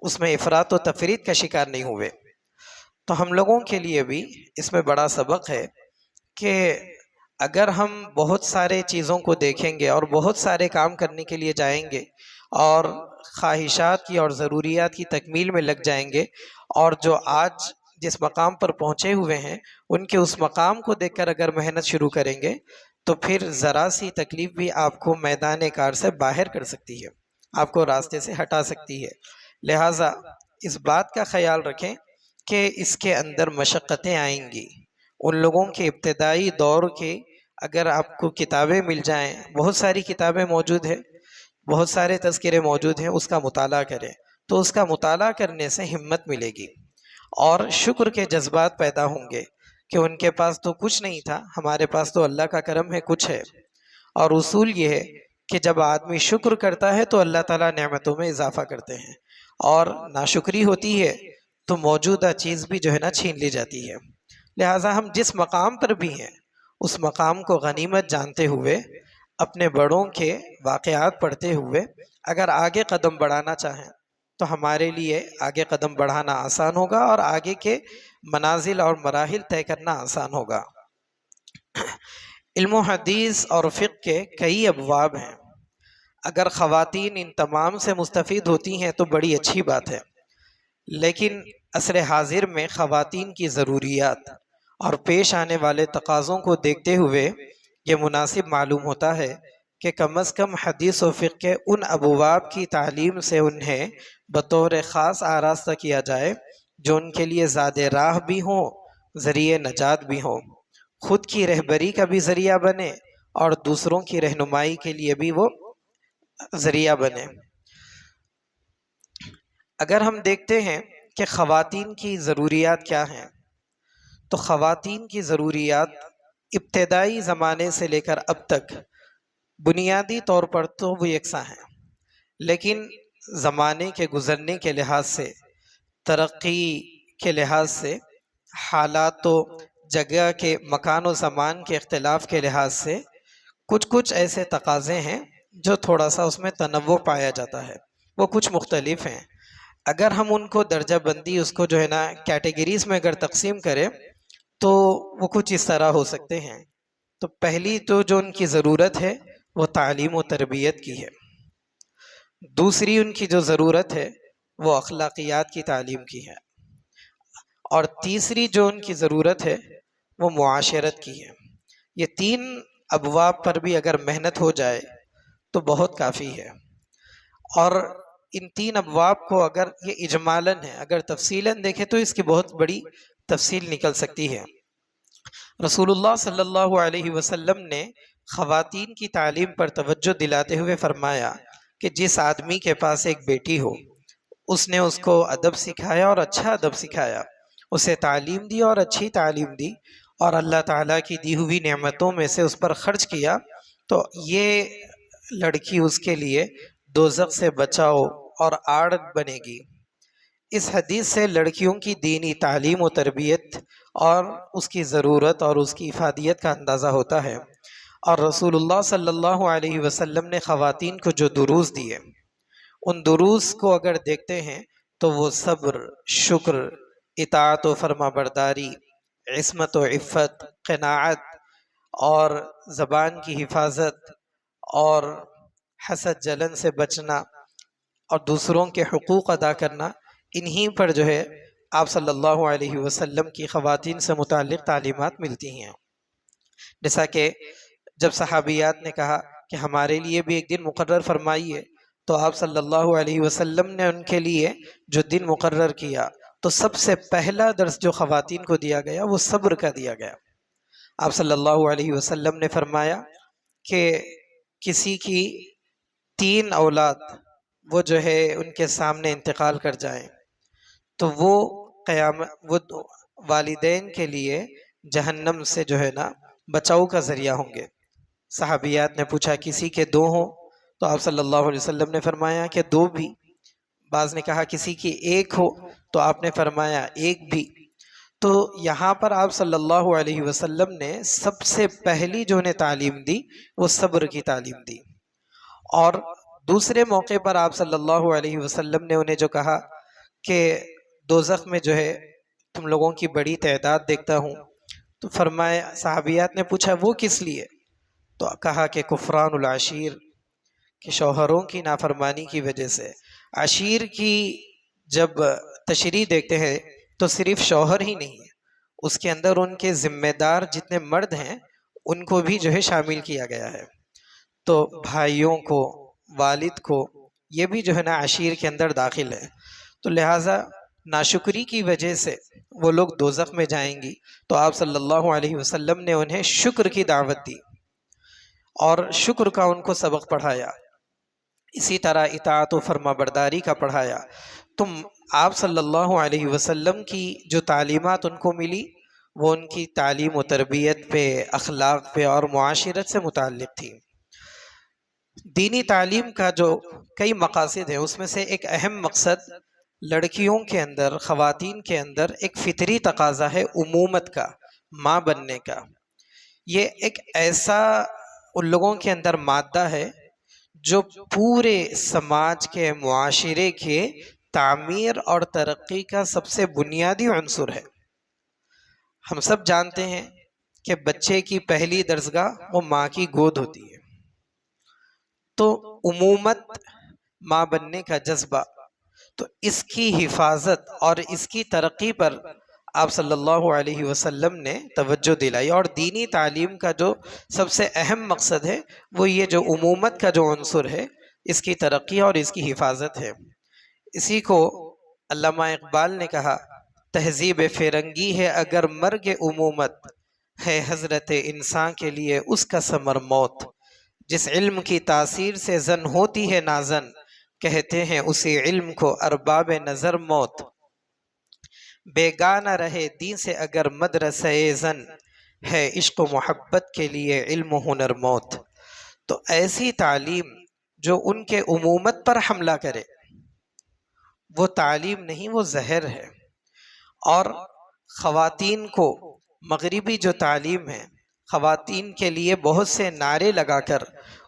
اس میں افراط و تفریط کا شکار نہیں ہوئے۔ تو ہم لوگوں کے لیے بھی اس میں بڑا سبق ہے کہ اگر ہم بہت سارے چیزوں کو دیکھیں گے اور بہت سارے کام کرنے کے لیے جائیں گے اور خواہشات کی اور ضروریات کی تکمیل میں لگ جائیں گے، اور جو آج جس مقام پر پہنچے ہوئے ہیں ان کے اس مقام کو دیکھ کر اگر محنت شروع کریں گے تو پھر ذرا سی تکلیف بھی آپ کو میدان کار سے باہر کر سکتی ہے، آپ کو راستے سے ہٹا سکتی ہے۔ لہٰذا اس بات کا خیال رکھیں کہ اس کے اندر مشقتیں آئیں گی۔ ان لوگوں کے ابتدائی دور کے اگر آپ کو کتابیں مل جائیں، بہت ساری کتابیں موجود ہیں، بہت سارے تذکرے موجود ہیں، اس کا مطالعہ کریں، تو اس کا مطالعہ کرنے سے ہمت ملے گی اور شکر کے جذبات پیدا ہوں گے کہ ان کے پاس تو کچھ نہیں تھا، ہمارے پاس تو اللہ کا کرم ہے، کچھ ہے۔ اور اصول یہ ہے کہ جب آدمی شکر کرتا ہے تو اللہ تعالیٰ نعمتوں میں اضافہ کرتے ہیں، اور ناشکری ہوتی ہے تو موجودہ چیز بھی جو ہے نا چھین لی جاتی ہے۔ لہٰذا ہم جس مقام پر بھی ہیں اس مقام کو غنیمت جانتے ہوئے، اپنے بڑوں کے واقعات پڑھتے ہوئے اگر آگے قدم بڑھانا چاہیں تو ہمارے لیے آگے قدم بڑھانا آسان ہوگا اور آگے کے منازل اور مراحل طے کرنا آسان ہوگا۔ علم و حدیث اور فقہ کے کئی ابواب ہیں، اگر خواتین ان تمام سے مستفید ہوتی ہیں تو بڑی اچھی بات ہے، لیکن عصر حاضر میں خواتین کی ضروریات اور پیش آنے والے تقاضوں کو دیکھتے ہوئے یہ مناسب معلوم ہوتا ہے کہ کم از کم حدیث و فقہ کے ان ابواب کی تعلیم سے انہیں بطور خاص آراستہ کیا جائے جو ان کے لیے زاد راہ بھی ہوں، ذریعہ نجات بھی ہوں، خود کی رہبری کا بھی ذریعہ بنے اور دوسروں کی رہنمائی کے لیے بھی وہ ذریعہ بنے۔ اگر ہم دیکھتے ہیں کہ خواتین کی ضروریات کیا ہیں، تو خواتین کی ضروریات ابتدائی زمانے سے لے کر اب تک بنیادی طور پر تو وہ یکساں ہیں، لیکن زمانے کے گزرنے کے لحاظ سے، ترقی کے لحاظ سے، حالات و جگہ کے مکان و زمان کے اختلاف کے لحاظ سے کچھ ایسے تقاضے ہیں جو تھوڑا سا اس میں تنوع پایا جاتا ہے، وہ کچھ مختلف ہیں۔ اگر ہم ان کو درجہ بندی، اس کو جو ہے نا کیٹیگریز میں اگر تقسیم کریں تو وہ کچھ اس طرح ہو سکتے ہیں۔ تو پہلی تو جو ان کی ضرورت ہے وہ تعلیم و تربیت کی ہے، دوسری ان کی جو ضرورت ہے وہ اخلاقیات کی تعلیم کی ہے، اور تیسری جو ان کی ضرورت ہے وہ معاشرت کی ہے۔ یہ تین ابواب پر بھی اگر محنت ہو جائے تو بہت کافی ہے، اور ان تین ابواب کو اگر یہ اجمالاً ہے، اگر تفصیلاً دیکھیں تو اس کی بہت بڑی تفصیل نکل سکتی ہے۔ رسول اللہ صلی اللہ علیہ وسلم نے خواتین کی تعلیم پر توجہ دلاتے ہوئے فرمایا کہ جس آدمی کے پاس ایک بیٹی ہو، اس نے اس کو ادب سکھایا اور اچھا ادب سکھایا، اسے تعلیم دی اور اچھی تعلیم دی، اور اللہ تعالیٰ کی دی ہوئی نعمتوں میں سے اس پر خرچ کیا، تو یہ لڑکی اس کے لیے دوزخ سے بچاؤ اور آڑ بنے گی۔ اس حدیث سے لڑکیوں کی دینی تعلیم و تربیت اور اس کی ضرورت اور اس کی افادیت کا اندازہ ہوتا ہے، اور رسول اللہ صلی اللہ علیہ وسلم نے خواتین کو جو دروس دیے، ان دروس کو اگر دیکھتے ہیں تو وہ صبر، شکر، اطاعت و فرما برداری، عصمت و عفت، قناعت اور زبان کی حفاظت اور حسد جلن سے بچنا اور دوسروں کے حقوق ادا کرنا، انہی پر جو ہے آپ صلی اللہ علیہ وسلم کی خواتین سے متعلق تعلیمات ملتی ہیں۔ جیسا کہ جب صحابیات نے کہا کہ ہمارے لیے بھی ایک دن مقرر فرمائیے، تو آپ صلی اللہ علیہ وسلم نے ان کے لیے جو دن مقرر کیا تو سب سے پہلا درس جو خواتین کو دیا گیا وہ صبر کا دیا گیا، آپ صلی اللہ علیہ وسلم نے فرمایا کہ کسی کی 3 اولاد وہ جو ہے ان کے سامنے انتقال کر جائیں تو وہ والدین کے لیے جہنم سے جو ہے نا بچاؤ کا ذریعہ ہوں گے۔ صحابیات نے پوچھا کسی کے 2 ہوں تو آپ صلی اللہ علیہ وسلم نے فرمایا کہ 2 بھی۔ بعض نے کہا کسی کی 1 ہو تو آپ نے فرمایا 1 بھی۔ تو یہاں پر آپ صلی اللہ علیہ وسلم نے سب سے پہلی جو انہیں تعلیم دی وہ صبر کی تعلیم دی، اور دوسرے موقع پر آپ صلی اللہ علیہ وسلم نے انہیں جو کہا کہ دوزخ میں جو ہے تم لوگوں کی بڑی تعداد دیکھتا ہوں، تو فرمایا، صحابیات نے پوچھا وہ کس لیے؟ تو کہا کہ کفران العشیر، کہ شوہروں کی نافرمانی کی وجہ سے۔ عشیر کی جب تشریح دیکھتے ہیں تو صرف شوہر ہی نہیں ہے، اس کے اندر ان کے ذمہ دار جتنے مرد ہیں ان کو بھی جو ہے شامل کیا گیا ہے، تو بھائیوں کو، والد کو، یہ بھی جو ہے نا عشیر کے اندر داخل ہے۔ تو لہٰذا ناشکری کی وجہ سے وہ لوگ دوزخ میں جائیں گی، تو آپ صلی اللہ علیہ وسلم نے انہیں شکر کی دعوت دی اور شکر کا ان کو سبق پڑھایا، اسی طرح اطاعت و فرما برداری کا پڑھایا۔ تم آپ صلی اللہ علیہ وسلم کی جو تعلیمات ان کو ملی وہ ان کی تعلیم و تربیت پہ، اخلاق پہ اور معاشرت سے متعلق تھی۔ دینی تعلیم کا جو کئی مقاصد ہیں اس میں سے ایک اہم مقصد لڑکیوں کے اندر، خواتین کے اندر ایک فطری تقاضا ہے امومت کا، ماں بننے کا۔ یہ ایک ایسا ان لوگوں کے اندر مادہ ہے جو پورے سماج کے، معاشرے کے تعمیر اور ترقی کا سب سے بنیادی عنصر ہے۔ ہم سب جانتے ہیں کہ بچے کی پہلی درسگاہ وہ ماں کی گود ہوتی ہے، تو امومت، ماں بننے کا جذبہ، تو اس کی حفاظت اور اس کی ترقی پر آپ صلی اللہ علیہ وسلم نے توجہ دلائی، اور دینی تعلیم کا جو سب سے اہم مقصد ہے وہ یہ جو امومت کا جو عنصر ہے اس کی ترقی اور اس کی حفاظت ہے۔ اسی کو علامہ اقبال نے کہا، تہذیب فرنگی ہے اگر مرگ امومت، ہے حضرت انسان کے لیے اس کا ثمر موت، جس علم کی تاثیر سے زن ہوتی ہے نازن، کہتے ہیں اسی علم کو ارباب نظر موت، بیگانہ رہے دین سے اگر مدرسہ زن، ہے عشق و محبت کے لیے علم و ہنر موت۔ تو ایسی تعلیم جو ان کے امومت پر حملہ کرے وہ تعلیم نہیں، وہ زہر ہے۔ اور خواتین کو مغربی جو تعلیم ہے، خواتین کے لیے بہت سے نعرے لگا کر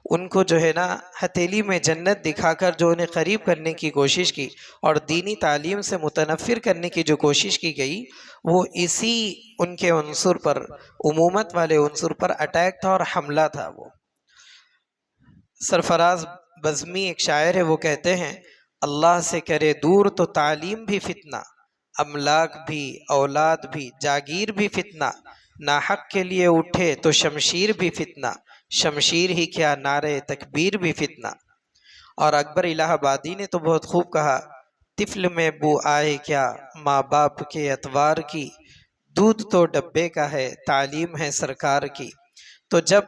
ان کو جو ہے نا ہتھیلی میں جنت دکھا کر جو انہیں قریب کرنے کی کوشش کی اور دینی تعلیم سے متنفر کرنے کی جو کوشش کی گئی، وہ اسی ان کے عنصر پر، امومت والے عنصر پر اٹیک تھا اور حملہ تھا۔ وہ سرفراز بزمی ایک شاعر ہے، وہ کہتے ہیں، اللہ سے کرے دور تو تعلیم بھی فتنہ، املاک بھی، اولاد بھی، جاگیر بھی فتنہ، ناحق کے لیے اٹھے تو شمشیر بھی فتنہ، شمشیر ہی کیا نعرے تکبیر بھی فتنہ۔ اور اکبر الہ آبادی نے تو بہت خوب کہا، طفل میں بو آئے کیا ماں باپ کے اتوار کی، دودھ تو ڈبے کا ہے تعلیم ہے سرکار کی۔ تو جب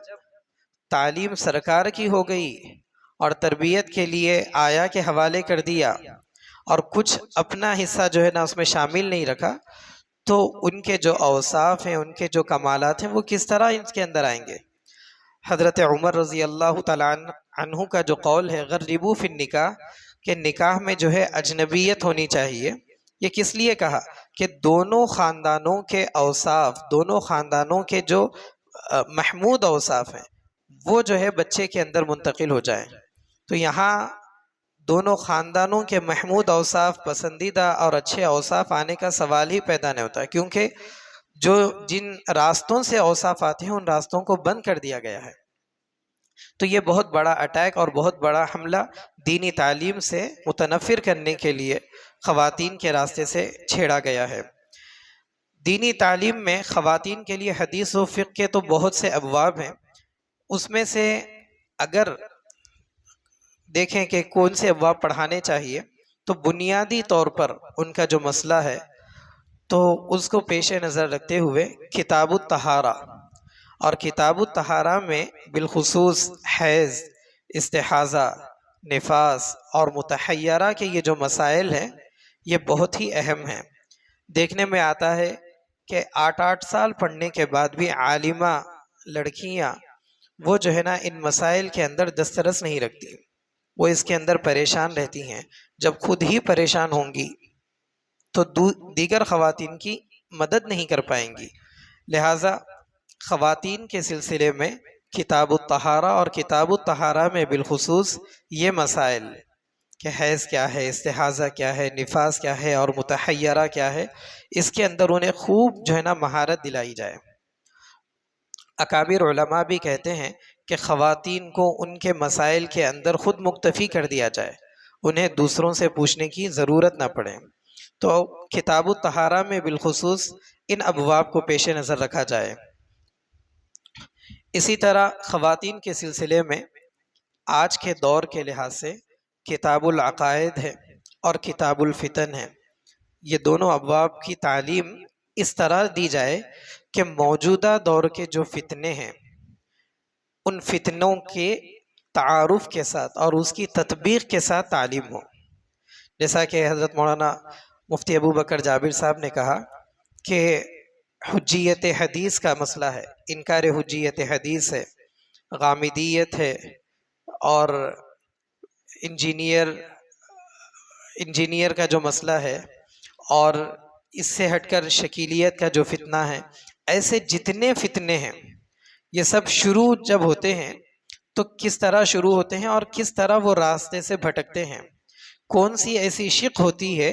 تعلیم سرکار کی ہو گئی اور تربیت کے لیے آیا کے حوالے کر دیا اور کچھ اپنا حصہ جو ہے نا اس میں شامل نہیں رکھا، تو ان کے جو اوصاف ہیں، ان کے جو کمالات ہیں، وہ کس طرح ان کے اندر آئیں گے۔ حضرت عمر رضی اللہ تعالیٰ عنہ کا جو قول ہے، غربو فی النکاح، کہ نکاح میں جو ہے اجنبیت ہونی چاہیے، یہ کس لیے کہا کہ دونوں خاندانوں کے اوصاف، دونوں خاندانوں کے جو محمود اوصاف ہیں وہ جو ہے بچے کے اندر منتقل ہو جائیں۔ تو یہاں دونوں خاندانوں کے محمود اوصاف، پسندیدہ اور اچھے اوصاف آنے کا سوال ہی پیدا نہیں ہوتا، کیونکہ جو جن راستوں سے اوصاف آتے ہیں ان راستوں کو بند کر دیا گیا ہے۔ تو یہ بہت بڑا اٹیک اور بہت بڑا حملہ دینی تعلیم سے متنفر کرنے کے لیے خواتین کے راستے سے چھیڑا گیا ہے۔ دینی تعلیم میں خواتین کے لیے حدیث و فقہ کے تو بہت سے ابواب ہیں، اس میں سے اگر دیکھیں کہ کون سے ابواب پڑھانے چاہیے تو بنیادی طور پر ان کا جو مسئلہ ہے تو اس کو پیش نظر رکھتے ہوئے کتاب الطہارہ، اور کتاب الطہارہ میں بالخصوص حیض، استحاضہ، نفاس اور متحیرہ کے یہ جو مسائل ہیں یہ بہت ہی اہم ہیں۔ دیکھنے میں آتا ہے کہ 8 سال پڑھنے کے بعد بھی عالمہ لڑکیاں وہ جو ہے نا ان مسائل کے اندر دسترس نہیں رکھتی، وہ اس کے اندر پریشان رہتی ہیں۔ جب خود ہی پریشان ہوں گی تو دیگر خواتین کی مدد نہیں کر پائیں گی۔ لہٰذا خواتین کے سلسلے میں کتاب الطہارہ اور کتاب الطہارہ میں بالخصوص یہ مسائل کہ حیض کیا ہے، استحاضہ کیا ہے، نفاس کیا ہے اور متحیرہ کیا ہے، اس کے اندر انہیں خوب جو ہے نا مہارت دلائی جائے۔ اکابر علماء بھی کہتے ہیں کہ خواتین کو ان کے مسائل کے اندر خود مکتفی کر دیا جائے، انہیں دوسروں سے پوچھنے کی ضرورت نہ پڑے۔ تو کتاب الطہارہ میں بالخصوص ان ابواب کو پیش نظر رکھا جائے۔ اسی طرح خواتین کے سلسلے میں آج کے دور کے لحاظ سے کتاب العقائد ہے اور کتاب الفتن ہے، یہ دونوں ابواب کی تعلیم اس طرح دی جائے کہ موجودہ دور کے جو فتنے ہیں ان فتنوں کے تعارف کے ساتھ اور اس کی تطبیق کے ساتھ تعلیم ہو۔ جیسا کہ حضرت مولانا مفتی ابو بکر جابر صاحب نے کہا کہ حجیت حدیث کا مسئلہ ہے، انکار حجیت حدیث ہے، غامدیت ہے اور انجینئر کا جو مسئلہ ہے اور اس سے ہٹ کر شکیلیت کا جو فتنہ ہے، ایسے جتنے فتنے ہیں یہ سب شروع جب ہوتے ہیں تو کس طرح شروع ہوتے ہیں اور کس طرح وہ راستے سے بھٹکتے ہیں، کون سی ایسی شق ہوتی ہے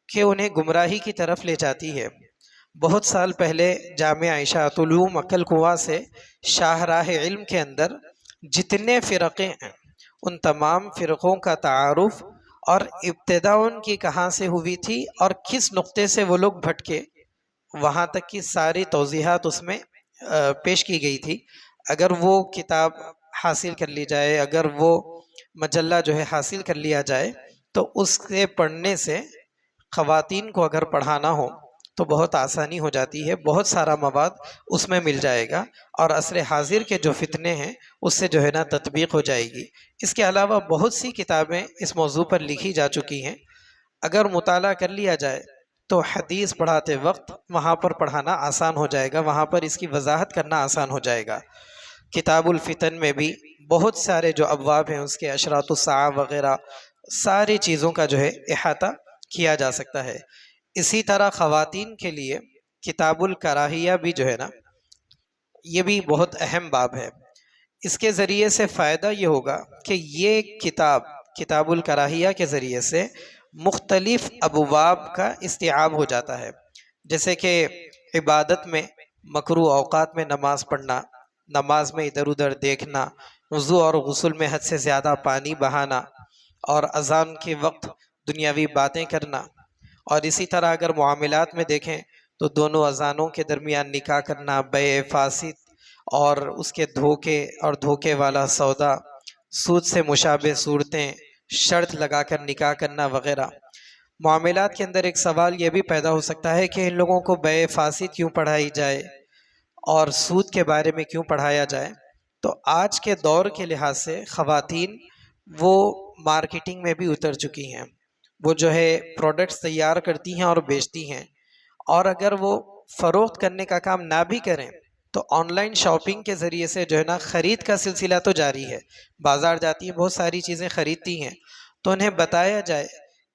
کہ انہیں گمراہی کی طرف لے جاتی ہے۔ بہت سال پہلے جامعہ اشاعت العلوم عقل کنواں سے شاہراہ علم کے اندر جتنے فرقے ہیں ان تمام فرقوں کا تعارف اور ابتدا ان کی کہاں سے ہوئی تھی اور کس نقطے سے وہ لوگ بھٹکے، وہاں تک کی ساری توضیحات اس میں پیش کی گئی تھی۔ اگر وہ کتاب حاصل کر لی جائے، اگر وہ مجلہ جو ہے حاصل کر لیا جائے تو اس کے پڑھنے سے خواتین کو اگر پڑھانا ہو تو بہت آسانی ہو جاتی ہے، بہت سارا مواد اس میں مل جائے گا اور عصر حاضر کے جو فتنے ہیں اس سے جو ہے نا تطبیق ہو جائے گی۔ اس کے علاوہ بہت سی کتابیں اس موضوع پر لکھی جا چکی ہیں، اگر مطالعہ کر لیا جائے تو حدیث پڑھاتے وقت وہاں پر پڑھانا آسان ہو جائے گا، وہاں پر اس کی وضاحت کرنا آسان ہو جائے گا۔ کتاب الفتن میں بھی بہت سارے جو ابواب ہیں اس کے اشراط الساعہ وغیرہ ساری چیزوں کا جو ہے احاطہ کیا جا سکتا ہے۔ اسی طرح خواتین کے لیے کتاب الکراہیہ بھی جو ہے نا یہ بھی بہت اہم باب ہے۔ اس کے ذریعے سے فائدہ یہ ہوگا کہ یہ کتاب الکراہیہ کے ذریعے سے مختلف ابواب کا استیعاب ہو جاتا ہے، جیسے کہ عبادت میں مکروہ اوقات میں نماز پڑھنا، نماز میں ادھر ادھر دیکھنا، وضو اور غسل میں حد سے زیادہ پانی بہانا اور اذان کے وقت دنیاوی باتیں کرنا، اور اسی طرح اگر معاملات میں دیکھیں تو دونوں اذانوں کے درمیان نکاح کرنا، بیع فاسد اور اس کے دھوکے والا سودا، سود سے مشابہ صورتیں، شرط لگا کر نکاح کرنا وغیرہ۔ معاملات کے اندر ایک سوال یہ بھی پیدا ہو سکتا ہے کہ ان لوگوں کو بیع فاسد کیوں پڑھائی جائے اور سود کے بارے میں کیوں پڑھایا جائے؟ تو آج کے دور کے لحاظ سے خواتین وہ مارکیٹنگ میں بھی اتر چکی ہیں، وہ جو ہے پروڈکٹس تیار کرتی ہیں اور بیچتی ہیں، اور اگر وہ فروخت کرنے کا کام نہ بھی کریں تو آن لائن شاپنگ کے ذریعے سے جو ہے نا خرید کا سلسلہ تو جاری ہے، بازار جاتی ہیں بہت ساری چیزیں خریدتی ہیں، تو انہیں بتایا جائے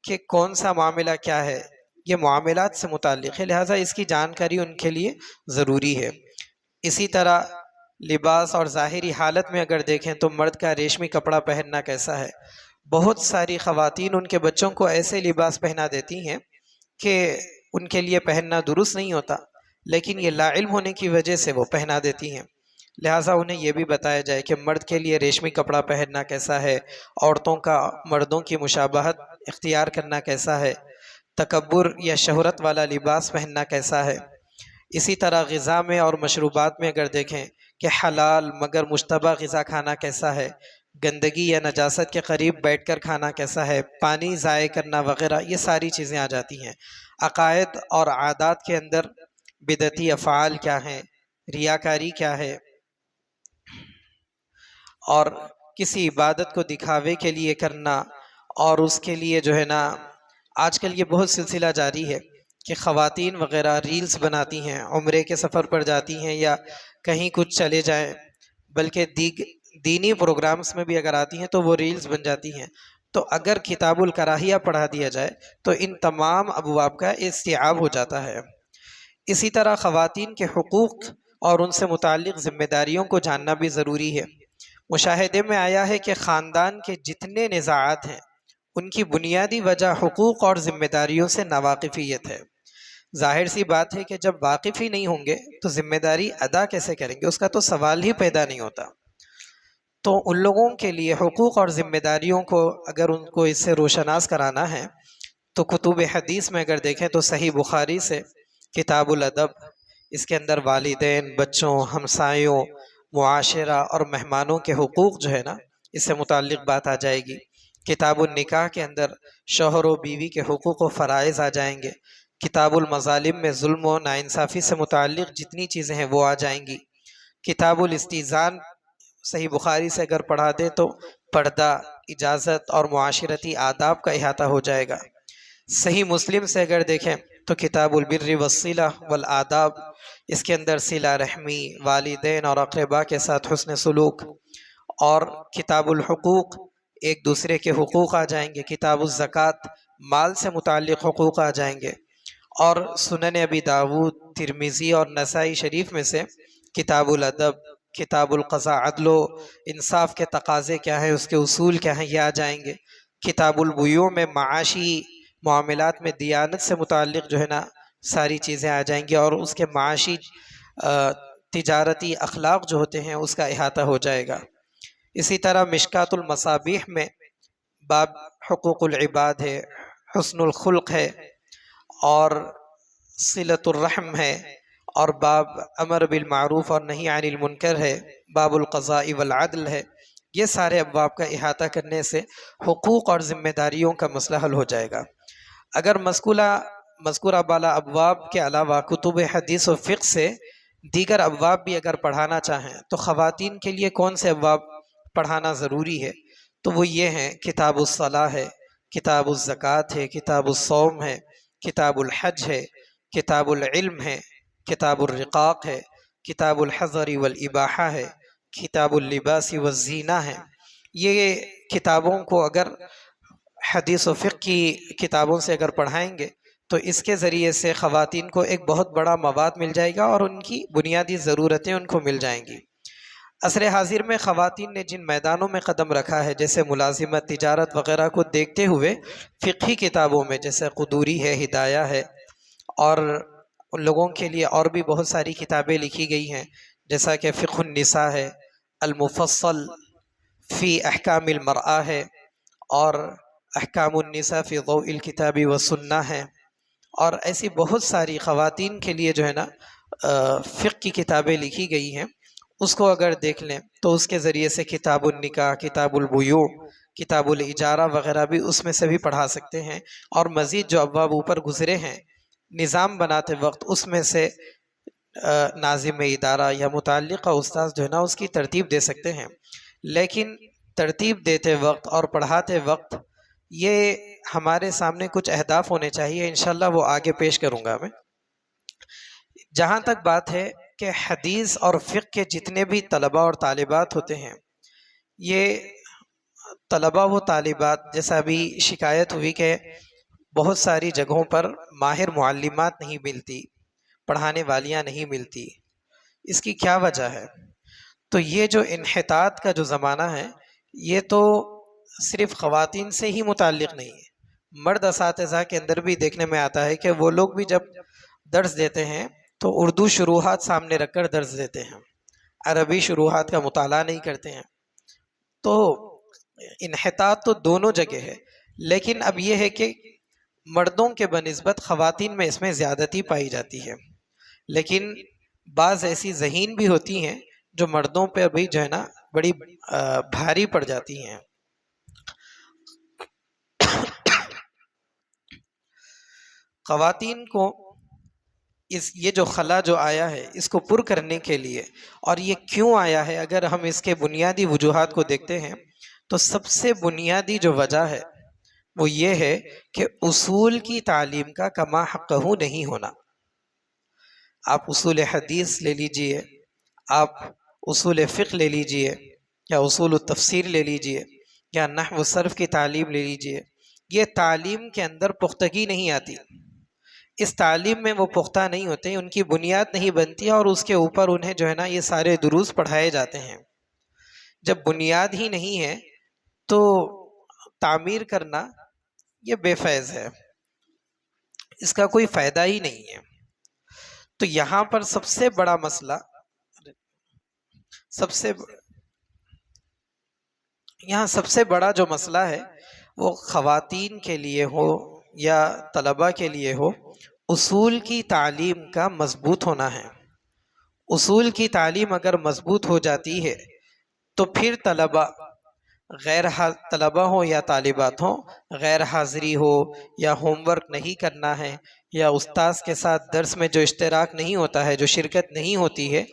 کہ کون سا معاملہ کیا ہے، یہ معاملات سے متعلق ہے، لہٰذا اس کی جانکاری ان کے لیے ضروری ہے۔ اسی طرح لباس اور ظاہری حالت میں اگر دیکھیں تو مرد کا ریشمی کپڑا پہننا کیسا ہے، بہت ساری خواتین ان کے بچوں کو ایسے لباس پہنا دیتی ہیں کہ ان کے لیے پہننا درست نہیں ہوتا، لیکن یہ لا علم ہونے کی وجہ سے وہ پہنا دیتی ہیں۔ لہٰذا انہیں یہ بھی بتایا جائے کہ مرد کے لیے ریشمی کپڑا پہننا کیسا ہے، عورتوں کا مردوں کی مشابہت اختیار کرنا کیسا ہے، تکبر یا شہرت والا لباس پہننا کیسا ہے۔ اسی طرح غذا میں اور مشروبات میں اگر دیکھیں کہ حلال مگر مشتبہ غذا کھانا کیسا ہے، گندگی یا نجاست کے قریب بیٹھ کر کھانا کیسا ہے، پانی ضائع کرنا وغیرہ، یہ ساری چیزیں آ جاتی ہیں۔ عقائد اور عادات کے اندر بدعتی افعال کیا ہیں، ریاکاری کیا ہے، اور کسی عبادت کو دکھاوے کے لیے کرنا، اور اس کے لیے جو ہے نا آج کل یہ بہت سلسلہ جاری ہے کہ خواتین وغیرہ ریلز بناتی ہیں، عمرے کے سفر پر جاتی ہیں یا کہیں کچھ چلے جائیں، بلکہ دینی پروگرامز میں بھی اگر آتی ہیں تو وہ ریلز بن جاتی ہیں۔ تو اگر کتاب الکراہیہ پڑھا دیا جائے تو ان تمام ابواب کا استیعاب ہو جاتا ہے۔ اسی طرح خواتین کے حقوق اور ان سے متعلق ذمہ داریوں کو جاننا بھی ضروری ہے۔ مشاہدے میں آیا ہے کہ خاندان کے جتنے نزاعات ہیں ان کی بنیادی وجہ حقوق اور ذمہ داریوں سے ناواقفیت ہے۔ ظاہر سی بات ہے کہ جب واقف ہی نہیں ہوں گے تو ذمہ داری ادا کیسے کریں گے، اس کا تو سوال ہی پیدا نہیں ہوتا۔ تو ان لوگوں کے لیے حقوق اور ذمہ داریوں کو اگر ان کو اس سے روشناس کرانا ہے تو کتب حدیث میں اگر دیکھیں تو صحیح بخاری سے کتاب الادب، اس کے اندر والدین، بچوں، ہمسایوں، معاشرہ اور مہمانوں کے حقوق جو ہے نا اس سے متعلق بات آ جائے گی۔ کتاب النکاح کے اندر شوہر و بیوی کے حقوق و فرائض آ جائیں گے۔ کتاب المظالم میں ظلم و ناانصافی سے متعلق جتنی چیزیں ہیں وہ آ جائیں گی۔ کتاب الاستئذان صحیح بخاری سے اگر پڑھا دیں تو پردہ، اجازت اور معاشرتی آداب کا احاطہ ہو جائے گا۔ صحیح مسلم سے اگر دیکھیں تو کتاب البر والصلہ والآداب، اس کے اندر صلہ رحمی، والدین اور اقرباء کے ساتھ حسن سلوک، اور کتاب الحقوق ایک دوسرے کے حقوق آ جائیں گے۔ کتاب الزکوٰۃ مال سے متعلق حقوق آ جائیں گے، اور سنن ابی داود، ترمذی اور نسائی شریف میں سے کتاب الادب، کتاب القضاء، عدل و انصاف کے تقاضے کیا ہیں، اس کے اصول کیا ہیں، یہ آ جائیں گے۔ کتاب البیوع میں معاشی معاملات میں دیانت سے متعلق جو ہے نا ساری چیزیں آ جائیں گی، اور اس کے معاشی تجارتی اخلاق جو ہوتے ہیں اس کا احاطہ ہو جائے گا۔ اسی طرح مشکات المصابیح میں باب حقوق العباد ہے، حسن الخلق ہے، اور صلۃ الرحم ہے، اور باب امر بالمعروف اور نہی عن المنکر ہے، باب القضاء والعدل ہے۔ یہ سارے ابواب کا احاطہ کرنے سے حقوق اور ذمہ داریوں کا مسئلہ حل ہو جائے گا۔ اگر مذکورہ بالا ابواب کے علاوہ کتب حدیث و فقہ سے دیگر ابواب بھی اگر پڑھانا چاہیں تو خواتین کے لیے کون سے ابواب پڑھانا ضروری ہے، تو وہ یہ ہیں: کتاب الصلاۃ ہے، کتاب الزکوٰۃ ہے، کتاب الصوم ہے، کتاب الحج ہے، کتاب العلم ہے، کتاب الرقاق ہے، کتاب الحضر والاباحہ ہے، کتاب اللباس والزینہ ہے۔ یہ کتابوں کو اگر حدیث و فقہ کی کتابوں سے اگر پڑھائیں گے تو اس کے ذریعے سے خواتین کو ایک بہت بڑا مواد مل جائے گا اور ان کی بنیادی ضرورتیں ان کو مل جائیں گی۔ عصر حاضر میں خواتین نے جن میدانوں میں قدم رکھا ہے، جیسے ملازمت، تجارت وغیرہ کو دیکھتے ہوئے فقہی کتابوں میں جیسے قدوری ہے، ہدایہ ہے، اور ان لوگوں کے لیے اور بھی بہت ساری کتابیں لکھی گئی ہیں، جیسا کہ فقہ النساء ہے، المفصل فی احکام المرأہ ہے، اور احکام النساء فی ضوء الکتاب والسنہ ہے، اور ایسی بہت ساری خواتین کے لیے جو ہے نا فقہ کی کتابیں لکھی گئی ہیں۔ اس کو اگر دیکھ لیں تو اس کے ذریعے سے کتاب النکاح، کتاب البیوع، کتاب الاجارہ وغیرہ بھی اس میں سے بھی پڑھا سکتے ہیں، اور مزید جو ابواب اوپر گزرے ہیں نظام بناتے وقت اس میں سے ناظم ادارہ یا متعلقہ استاذ جو ہے نا اس کی ترتیب دے سکتے ہیں، لیکن ترتیب دیتے وقت اور پڑھاتے وقت یہ ہمارے سامنے کچھ اہداف ہونے چاہیے، انشاءاللہ وہ آگے پیش کروں گا میں۔ جہاں تک بات ہے کہ حدیث اور فقہ کے جتنے بھی طلباء اور طالبات ہوتے ہیں، یہ طلباء و طالبات، جیسا ابھی شکایت ہوئی کہ بہت ساری جگہوں پر ماہر معلمات نہیں ملتی، پڑھانے والیاں نہیں ملتی، اس کی کیا وجہ ہے؟ تو یہ جو انحطاط کا جو زمانہ ہے یہ تو صرف خواتین سے ہی متعلق نہیں ہے، مرد اساتذہ کے اندر بھی دیکھنے میں آتا ہے کہ وہ لوگ بھی جب درس دیتے ہیں تو اردو شروحات سامنے رکھ کر درس دیتے ہیں، عربی شروحات کا مطالعہ نہیں کرتے ہیں۔ تو انحطاط تو دونوں جگہ ہے، لیکن اب یہ ہے کہ مردوں کے بنسبت خواتین میں اس میں زیادتی پائی جاتی ہے، لیکن بعض ایسی ذہین بھی ہوتی ہیں جو مردوں پہ بھی جو ہے نا بڑی بھاری پڑ جاتی ہیں۔ خواتین کو یہ جو خلا جو آیا ہے اس کو پر کرنے کے لیے، اور یہ کیوں آیا ہے، اگر ہم اس کے بنیادی وجوہات کو دیکھتے ہیں تو سب سے بنیادی جو وجہ ہے وہ یہ ہے کہ اصول کی تعلیم کا کما حقہ نہیں ہونا۔ آپ اصول حدیث لے لیجئے، آپ اصول فقہ لے لیجئے، یا اصول التفسیر لے لیجئے، یا نحو و صرف کی تعلیم لے لیجئے، یہ تعلیم کے اندر پختگی نہیں آتی، اس تعلیم میں وہ پختہ نہیں ہوتے، ان کی بنیاد نہیں بنتی، اور اس کے اوپر انہیں جو ہے نا یہ سارے دروس پڑھائے جاتے ہیں۔ جب بنیاد ہی نہیں ہے تو تعمیر کرنا یہ بے فیض ہے، اس کا کوئی فائدہ ہی نہیں ہے۔ تو یہاں پر سب سے بڑا مسئلہ، یہاں سب سے بڑا جو مسئلہ ہے وہ خواتین کے لیے ہو یا طلباء کے لیے ہو، اصول کی تعلیم کا مضبوط ہونا ہے۔ اصول کی تعلیم اگر مضبوط ہو جاتی ہے تو پھر طلباء ہوں یا طالبات ہوں، غیر حاضری ہو یا ہوم ورک نہیں کرنا ہے یا استاذ کے ساتھ درس میں جو اشتراک نہیں ہوتا ہے، جو شرکت نہیں ہوتی ہے،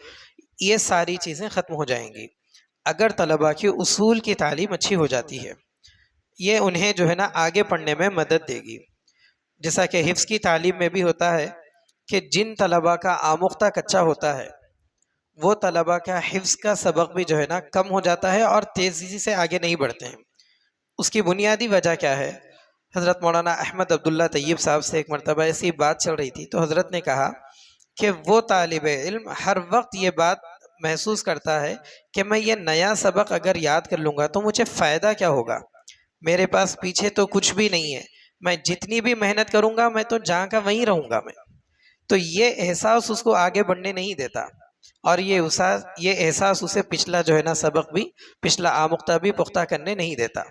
یہ ساری چیزیں ختم ہو جائیں گی اگر طلباء کی اصول کی تعلیم اچھی ہو جاتی ہے۔ یہ انہیں جو ہے نا آگے پڑھنے میں مدد دے گی۔ جیسا کہ حفظ کی تعلیم میں بھی ہوتا ہے کہ جن طلباء کا آموختہ کچا ہوتا ہے وہ طلباء کا حفظ کا سبق بھی جو ہے نا کم ہو جاتا ہے اور تیزی سے آگے نہیں بڑھتے ہیں۔ اس کی بنیادی وجہ کیا ہے؟ حضرت مولانا احمد عبداللہ طیب صاحب سے ایک مرتبہ ایسی بات چل رہی تھی تو حضرت نے کہا کہ وہ طالب علم ہر وقت یہ بات محسوس کرتا ہے کہ میں یہ نیا سبق اگر یاد کر لوں گا تو مجھے فائدہ کیا ہوگا، میرے پاس پیچھے تو کچھ بھی نہیں ہے، میں جتنی بھی محنت کروں گا میں تو جہاں کا وہیں رہوں گا۔ میں تو یہ احساس اس کو آگے بڑھنے نہیں دیتا، اور یہ احساس اسے پچھلا جو ہے نا سبق بھی، پچھلا آموختہ بھی پختہ کرنے نہیں دیتا۔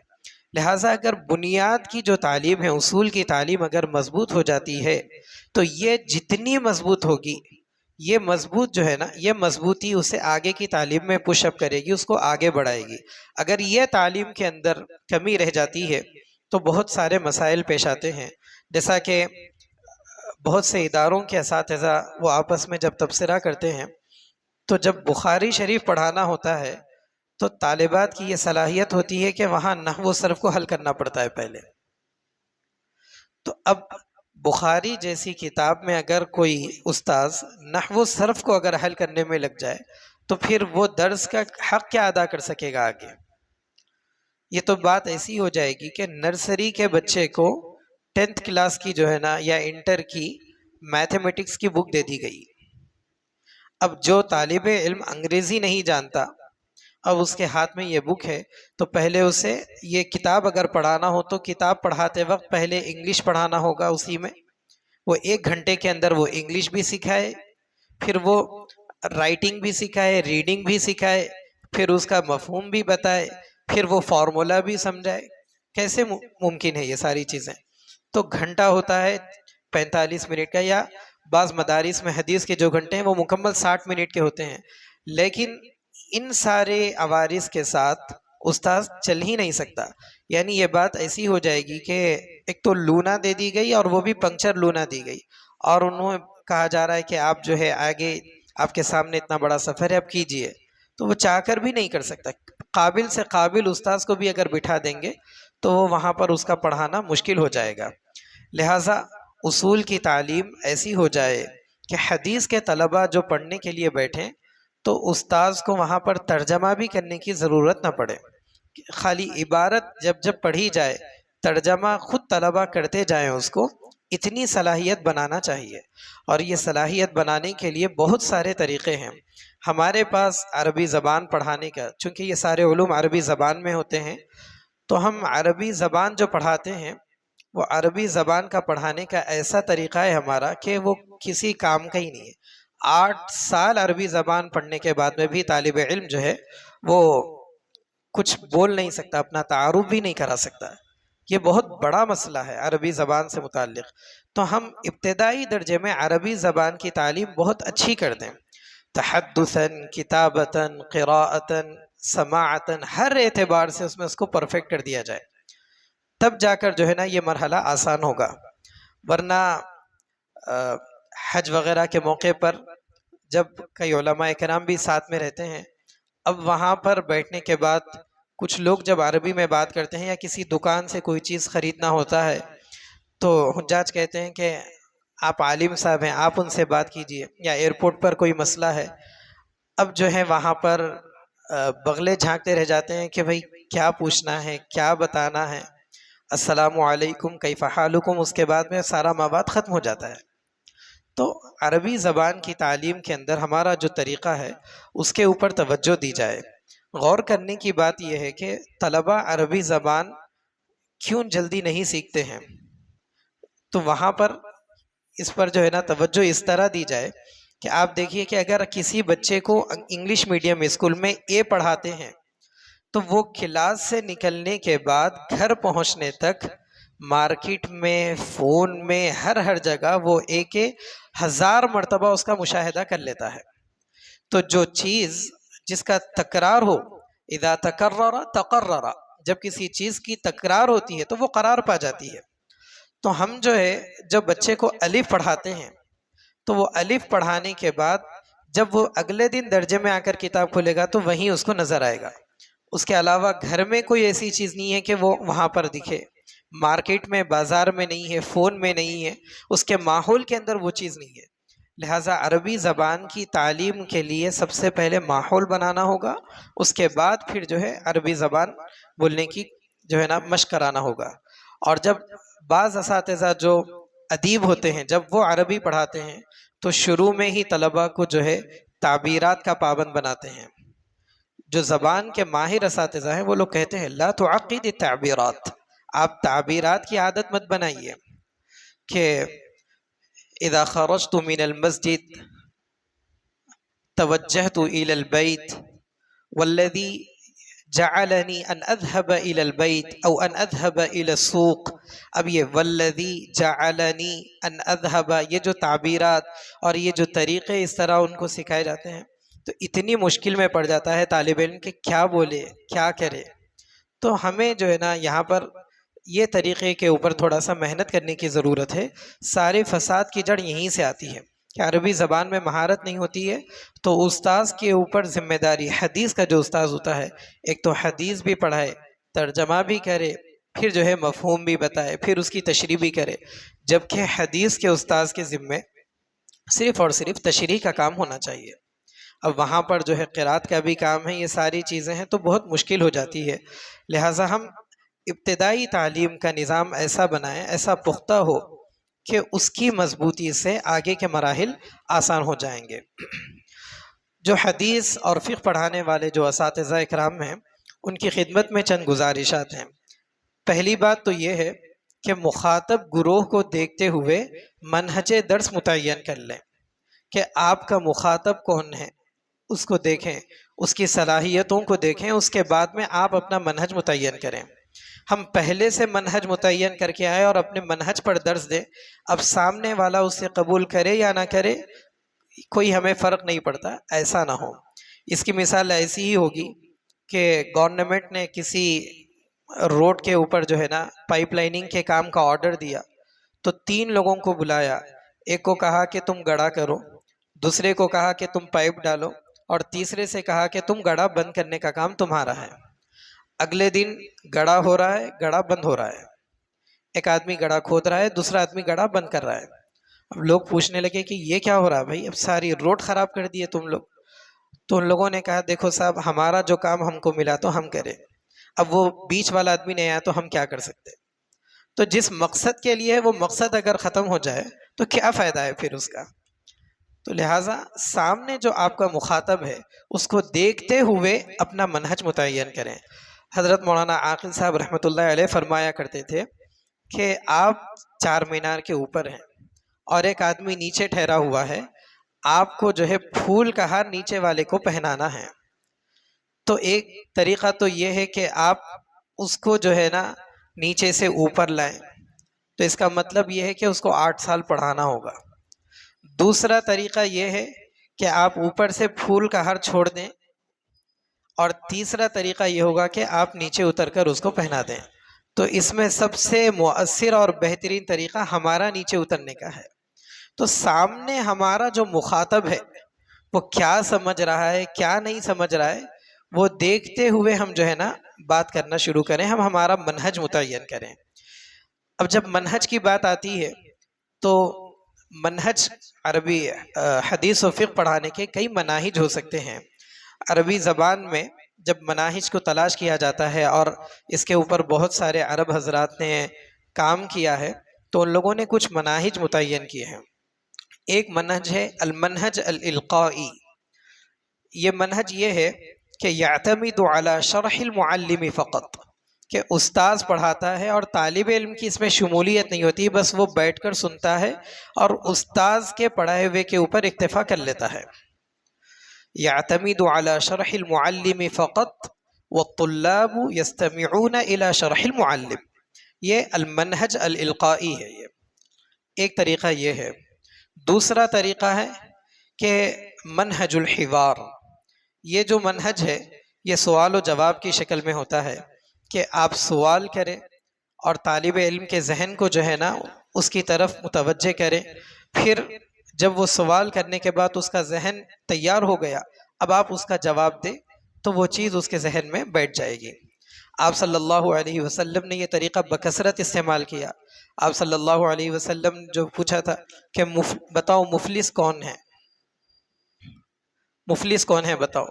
لہٰذا اگر بنیاد کی جو تعلیم ہے، اصول کی تعلیم اگر مضبوط ہو جاتی ہے تو یہ جتنی مضبوط ہوگی، یہ مضبوط جو ہے نا، یہ مضبوطی اسے آگے کی تعلیم میں پش اپ کرے گی، اس کو آگے بڑھائے گی۔ اگر یہ تعلیم کے اندر کمی رہ جاتی ہے تو بہت سارے مسائل پیش آتے ہیں، جیسا کہ بہت سے اداروں کے اساتذہ وہ آپس میں جب تبصرہ کرتے ہیں تو جب بخاری شریف پڑھانا ہوتا ہے تو طالبات کی یہ صلاحیت ہوتی ہے کہ وہاں نحو و صرف کو حل کرنا پڑتا ہے پہلے۔ تو اب بخاری جیسی کتاب میں اگر کوئی استاذ نحو و صرف کو اگر حل کرنے میں لگ جائے تو پھر وہ درس کا حق کیا ادا کر سکے گا آگے؟ یہ تو بات ایسی ہو جائے گی کہ نرسری کے بچے کو 10th کلاس کی جو ہے نا یا انٹر کی میتھمیٹکس کی بک دے دی گئی۔ اب جو طالب علم انگریزی نہیں جانتا، اب اس کے ہاتھ میں یہ بک ہے تو پہلے اسے یہ کتاب اگر پڑھانا ہو تو کتاب پڑھاتے وقت پہلے انگلش پڑھانا ہوگا، اسی میں وہ 1 گھنٹے کے اندر وہ انگلش بھی سکھائے، پھر وہ رائٹنگ بھی سکھائے، ریڈنگ بھی سکھائے، پھر اس کا مفہوم بھی بتائے، پھر وہ فارمولا بھی سمجھائے۔ کیسے ممکن ہے یہ ساری چیزیں؟ تو گھنٹہ ہوتا ہے 45 منٹ کا، یا بعض مدارس میں حدیث کے جو گھنٹے ہیں وہ مکمل 60 منٹ کے ہوتے ہیں، لیکن ان سارے عوارض کے ساتھ استاذ چل ہی نہیں سکتا۔ یعنی یہ بات ایسی ہو جائے گی کہ ایک تو لونا دے دی گئی اور وہ بھی پنکچر لونا دی گئی، اور انہوں کہا جا رہا ہے کہ آپ جو ہے آگے آپ کے سامنے اتنا بڑا سفر ہے، آپ کیجئے، تو وہ چاہ کر بھی نہیں کر سکتا۔ قابل سے قابل استاذ کو بھی اگر بٹھا دیں گے تو وہاں پر اس کا پڑھانا مشکل ہو جائے گا۔ لہٰذا اصول کی تعلیم ایسی ہو جائے کہ حدیث کے طلباء جو پڑھنے کے لیے بیٹھیں تو استاذ کو وہاں پر ترجمہ بھی کرنے کی ضرورت نہ پڑے، خالی عبارت جب پڑھی جائے ترجمہ خود طلباء کرتے جائیں، اس کو اتنی صلاحیت بنانا چاہیے۔ اور یہ صلاحیت بنانے کے لیے بہت سارے طریقے ہیں ہمارے پاس عربی زبان پڑھانے کا، چونکہ یہ سارے علوم عربی زبان میں ہوتے ہیں تو ہم عربی زبان جو پڑھاتے ہیں وہ عربی زبان کا پڑھانے کا ایسا طریقہ ہے ہمارا کہ وہ کسی کام کا ہی نہیں ہے۔ 8 سال عربی زبان پڑھنے کے بعد میں بھی طالب علم جو ہے وہ کچھ بول نہیں سکتا، اپنا تعارف بھی نہیں کرا سکتا۔ یہ بہت بڑا مسئلہ ہے عربی زبان سے متعلق۔ تو ہم ابتدائی درجے میں عربی زبان کی تعلیم بہت اچھی کر دیں، تحدثاً، کتابتاً، قراءتاً، سماعتاً، ہر اعتبار سے اس کو پرفیکٹ کر دیا جائے، تب جا کر جو ہے نا یہ مرحلہ آسان ہوگا۔ ورنہ حج وغیرہ کے موقع پر جب کئی علماء کرام بھی ساتھ میں رہتے ہیں، اب وہاں پر بیٹھنے کے بعد کچھ لوگ جب عربی میں بات کرتے ہیں یا کسی دکان سے کوئی چیز خریدنا ہوتا ہے تو حجاج کہتے ہیں کہ آپ عالم صاحب ہیں، آپ ان سے بات کیجئے، یا ایئرپورٹ پر کوئی مسئلہ ہے، اب جو ہے وہاں پر بغلے جھانکتے رہ جاتے ہیں کہ بھئی کیا پوچھنا ہے، کیا بتانا ہے، السلام علیکم کیف حالکم، اس کے بعد میں سارا مواد ختم ہو جاتا ہے۔ تو عربی زبان کی تعلیم کے اندر ہمارا جو طریقہ ہے اس کے اوپر توجہ دی جائے۔ غور کرنے کی بات یہ ہے کہ طلبہ عربی زبان کیوں جلدی نہیں سیکھتے ہیں، تو وہاں پر اس پر جو ہے نا توجہ اس طرح دی جائے کہ آپ دیکھیے کہ اگر کسی بچے کو انگلش میڈیم اسکول میں اے پڑھاتے ہیں تو وہ کلاس سے نکلنے کے بعد گھر پہنچنے تک مارکیٹ میں، فون میں، ہر جگہ وہ ایک 1000 مرتبہ اس کا مشاہدہ کر لیتا ہے۔ تو جو چیز جس کا تکرار ہو، اذا تکرر تقرر، جب کسی چیز کی تکرار ہوتی ہے تو وہ قرار پا جاتی ہے۔ تو ہم جو ہے جب بچے کو الف پڑھاتے ہیں تو وہ الف پڑھانے کے بعد جب وہ اگلے دن درجے میں آ کر کتاب کھولے گا تو وہیں اس کو نظر آئے گا، اس کے علاوہ گھر میں کوئی ایسی چیز نہیں ہے کہ وہ وہاں پر دکھے، مارکیٹ میں، بازار میں نہیں ہے، فون میں نہیں ہے، اس کے ماحول کے اندر وہ چیز نہیں ہے۔ لہٰذا عربی زبان کی تعلیم کے لیے سب سے پہلے ماحول بنانا ہوگا، اس کے بعد پھر جو ہے عربی زبان بولنے کی جو ہے نا مشق کرانا ہوگا۔ اور جب بعض اساتذہ جو ادیب ہوتے ہیں جب وہ عربی پڑھاتے ہیں تو شروع میں ہی طلبہ کو جو ہے تعبیرات کا پابند بناتے ہیں۔ جو زبان کے ماہر اساتذہ ہیں وہ لوگ کہتے ہیں لا تعقد التعبیرات، آپ تعبیرات کی عادت مت بنائیے کہ اذا خرجت من المسجد توجہت الى البیت والذی جعلنی ان اذهب الى البیت او ان اذهب الى السوق، اب یہ والذی جعلنی ان اذهب، یہ جو تعبیرات اور یہ جو طریقے اس طرح ان کو سکھائے جاتے ہیں تو اتنی مشکل میں پڑ جاتا ہے طالب علم کہ کیا بولے کیا کرے۔ تو ہمیں جو ہے نا یہاں پر یہ طریقے کے اوپر تھوڑا سا محنت کرنے کی ضرورت ہے۔ سارے فساد کی جڑ یہیں سے آتی ہے کہ عربی زبان میں مہارت نہیں ہوتی ہے تو استاذ کے اوپر ذمہ داری، حدیث کا جو استاذ ہوتا ہے ایک تو حدیث بھی پڑھائے، ترجمہ بھی کرے، پھر جو ہے مفہوم بھی بتائے، پھر اس کی تشریح بھی کرے، جبکہ حدیث کے استاذ کے ذمے صرف اور صرف تشریح کا کام ہونا چاہیے۔ اب وہاں پر جو ہے قرات کا بھی کام ہے، یہ ساری چیزیں ہیں تو بہت مشکل ہو جاتی ہے۔ لہٰذا ہم ابتدائی تعلیم کا نظام ایسا بنائیں، ایسا پختہ ہو کہ اس کی مضبوطی سے آگے کے مراحل آسان ہو جائیں گے۔ جو حدیث اور فقہ پڑھانے والے جو اساتذہ اکرام ہیں ان کی خدمت میں چند گزارشات ہیں۔ پہلی بات تو یہ ہے کہ مخاطب گروہ کو دیکھتے ہوئے منہج درس متعین کر لیں کہ آپ کا مخاطب کون ہے، اس کو دیکھیں، اس کی صلاحیتوں کو دیکھیں، اس کے بعد میں آپ اپنا منہج متعین کریں۔ ہم پہلے سے منہج متعین کر کے آئے اور اپنے منہج پر درس دیں، اب سامنے والا اسے قبول کرے یا نہ کرے کوئی ہمیں فرق نہیں پڑتا، ایسا نہ ہو۔ اس کی مثال ایسی ہی ہوگی کہ گورنمنٹ نے کسی روڈ کے اوپر جو ہے نا پائپ لائننگ کے کام کا آرڈر دیا تو 3 لوگوں کو بلایا، ایک کو کہا کہ تم گڑھا کرو، دوسرے کو کہا کہ تم پائپ ڈالو، اور تیسرے سے کہا کہ تم گڑھا بند کرنے کا کام تمہارا ہے۔ اگلے دن گڑھا ہو رہا ہے، گڑھا بند ہو رہا ہے، ایک آدمی گڑھا کھود رہا ہے، دوسرا آدمی گڑھا بند کر رہا ہے۔ اب لوگ پوچھنے لگے کہ یہ کیا ہو رہا ہے بھائی، اب ساری روڈ خراب کر دیے تم لوگ۔ تو ان لوگوں نے کہا دیکھو صاحب، ہمارا جو کام ہم کو ملا تو ہم کریں، اب وہ بیچ والا آدمی نہیں آیا تو ہم کیا کر سکتے۔ تو جس مقصد کے لیے وہ مقصد اگر ختم ہو جائے تو کیا فائدہ ہے پھر اس کا۔ تو لہٰذا سامنے جو آپ کا مخاطب ہے اس کو دیکھتے ہوئے اپنا منہج متعین کریں۔ حضرت مولانا عاقل صاحب رحمۃ اللہ علیہ فرمایا کرتے تھے کہ آپ 4 مینار کے اوپر ہیں اور ایک آدمی نیچے ٹھہرا ہوا ہے، آپ کو جو ہے پھول کا ہار نیچے والے کو پہنانا ہے۔ تو ایک طریقہ تو یہ ہے کہ آپ اس کو جو ہے نا نیچے سے اوپر لائیں، تو اس کا مطلب یہ ہے کہ اس کو 8 سال پڑھانا ہوگا۔ دوسرا طریقہ یہ ہے کہ آپ اوپر سے پھول کا ہار چھوڑ دیں، اور تیسرا طریقہ یہ ہوگا کہ آپ نیچے اتر کر اس کو پہنا دیں۔ تو اس میں سب سے مؤثر اور بہترین طریقہ ہمارا نیچے اترنے کا ہے۔ تو سامنے ہمارا جو مخاطب ہے وہ کیا سمجھ رہا ہے کیا نہیں سمجھ رہا ہے، وہ دیکھتے ہوئے ہم جو ہے نا بات کرنا شروع کریں، ہم ہمارا منہج متعین کریں۔ اب جب منہج کی بات آتی ہے تو منہج عربی حدیث و فقہ پڑھانے کے کئی مناہج ہو سکتے ہیں۔ عربی زبان میں جب مناہج کو تلاش کیا جاتا ہے اور اس کے اوپر بہت سارے عرب حضرات نے کام کیا ہے تو ان لوگوں نے کچھ مناہج متعین کیے ہیں۔ ایک منہج ہے المنہج الالقائی۔ یہ منہج یہ ہے کہ یعتمد علی شرح المعلم فقط، کہ استاذ پڑھاتا ہے اور طالب علم کی اس میں شمولیت نہیں ہوتی، بس وہ بیٹھ کر سنتا ہے اور استاذ کے پڑھائے ہوئے کے اوپر اکتفا کر لیتا ہے۔ یعتمد علی شرح المعلم فقط والطلاب یستمعون الی شرح المعلم، یہ المنہج الالقائی ہے۔ یہ ایک طریقہ یہ ہے۔ دوسرا طریقہ ہے کہ منہج الحوار۔ یہ جو منہج ہے یہ سوال و جواب کی شکل میں ہوتا ہے کہ آپ سوال کریں اور طالب علم کے ذہن کو جو ہے نا اس کی طرف متوجہ کریں، پھر جب وہ سوال کرنے کے بعد اس کا ذہن تیار ہو گیا، اب آپ اس کا جواب دیں تو وہ چیز اس کے ذہن میں بیٹھ جائے گی۔ آپ صلی اللہ علیہ وسلم نے یہ طریقہ بکثرت استعمال کیا۔ آپ صلی اللہ علیہ وسلم جو پوچھا تھا کہ بتاؤ مفلس کون ہے، مفلس کون ہے بتاؤ،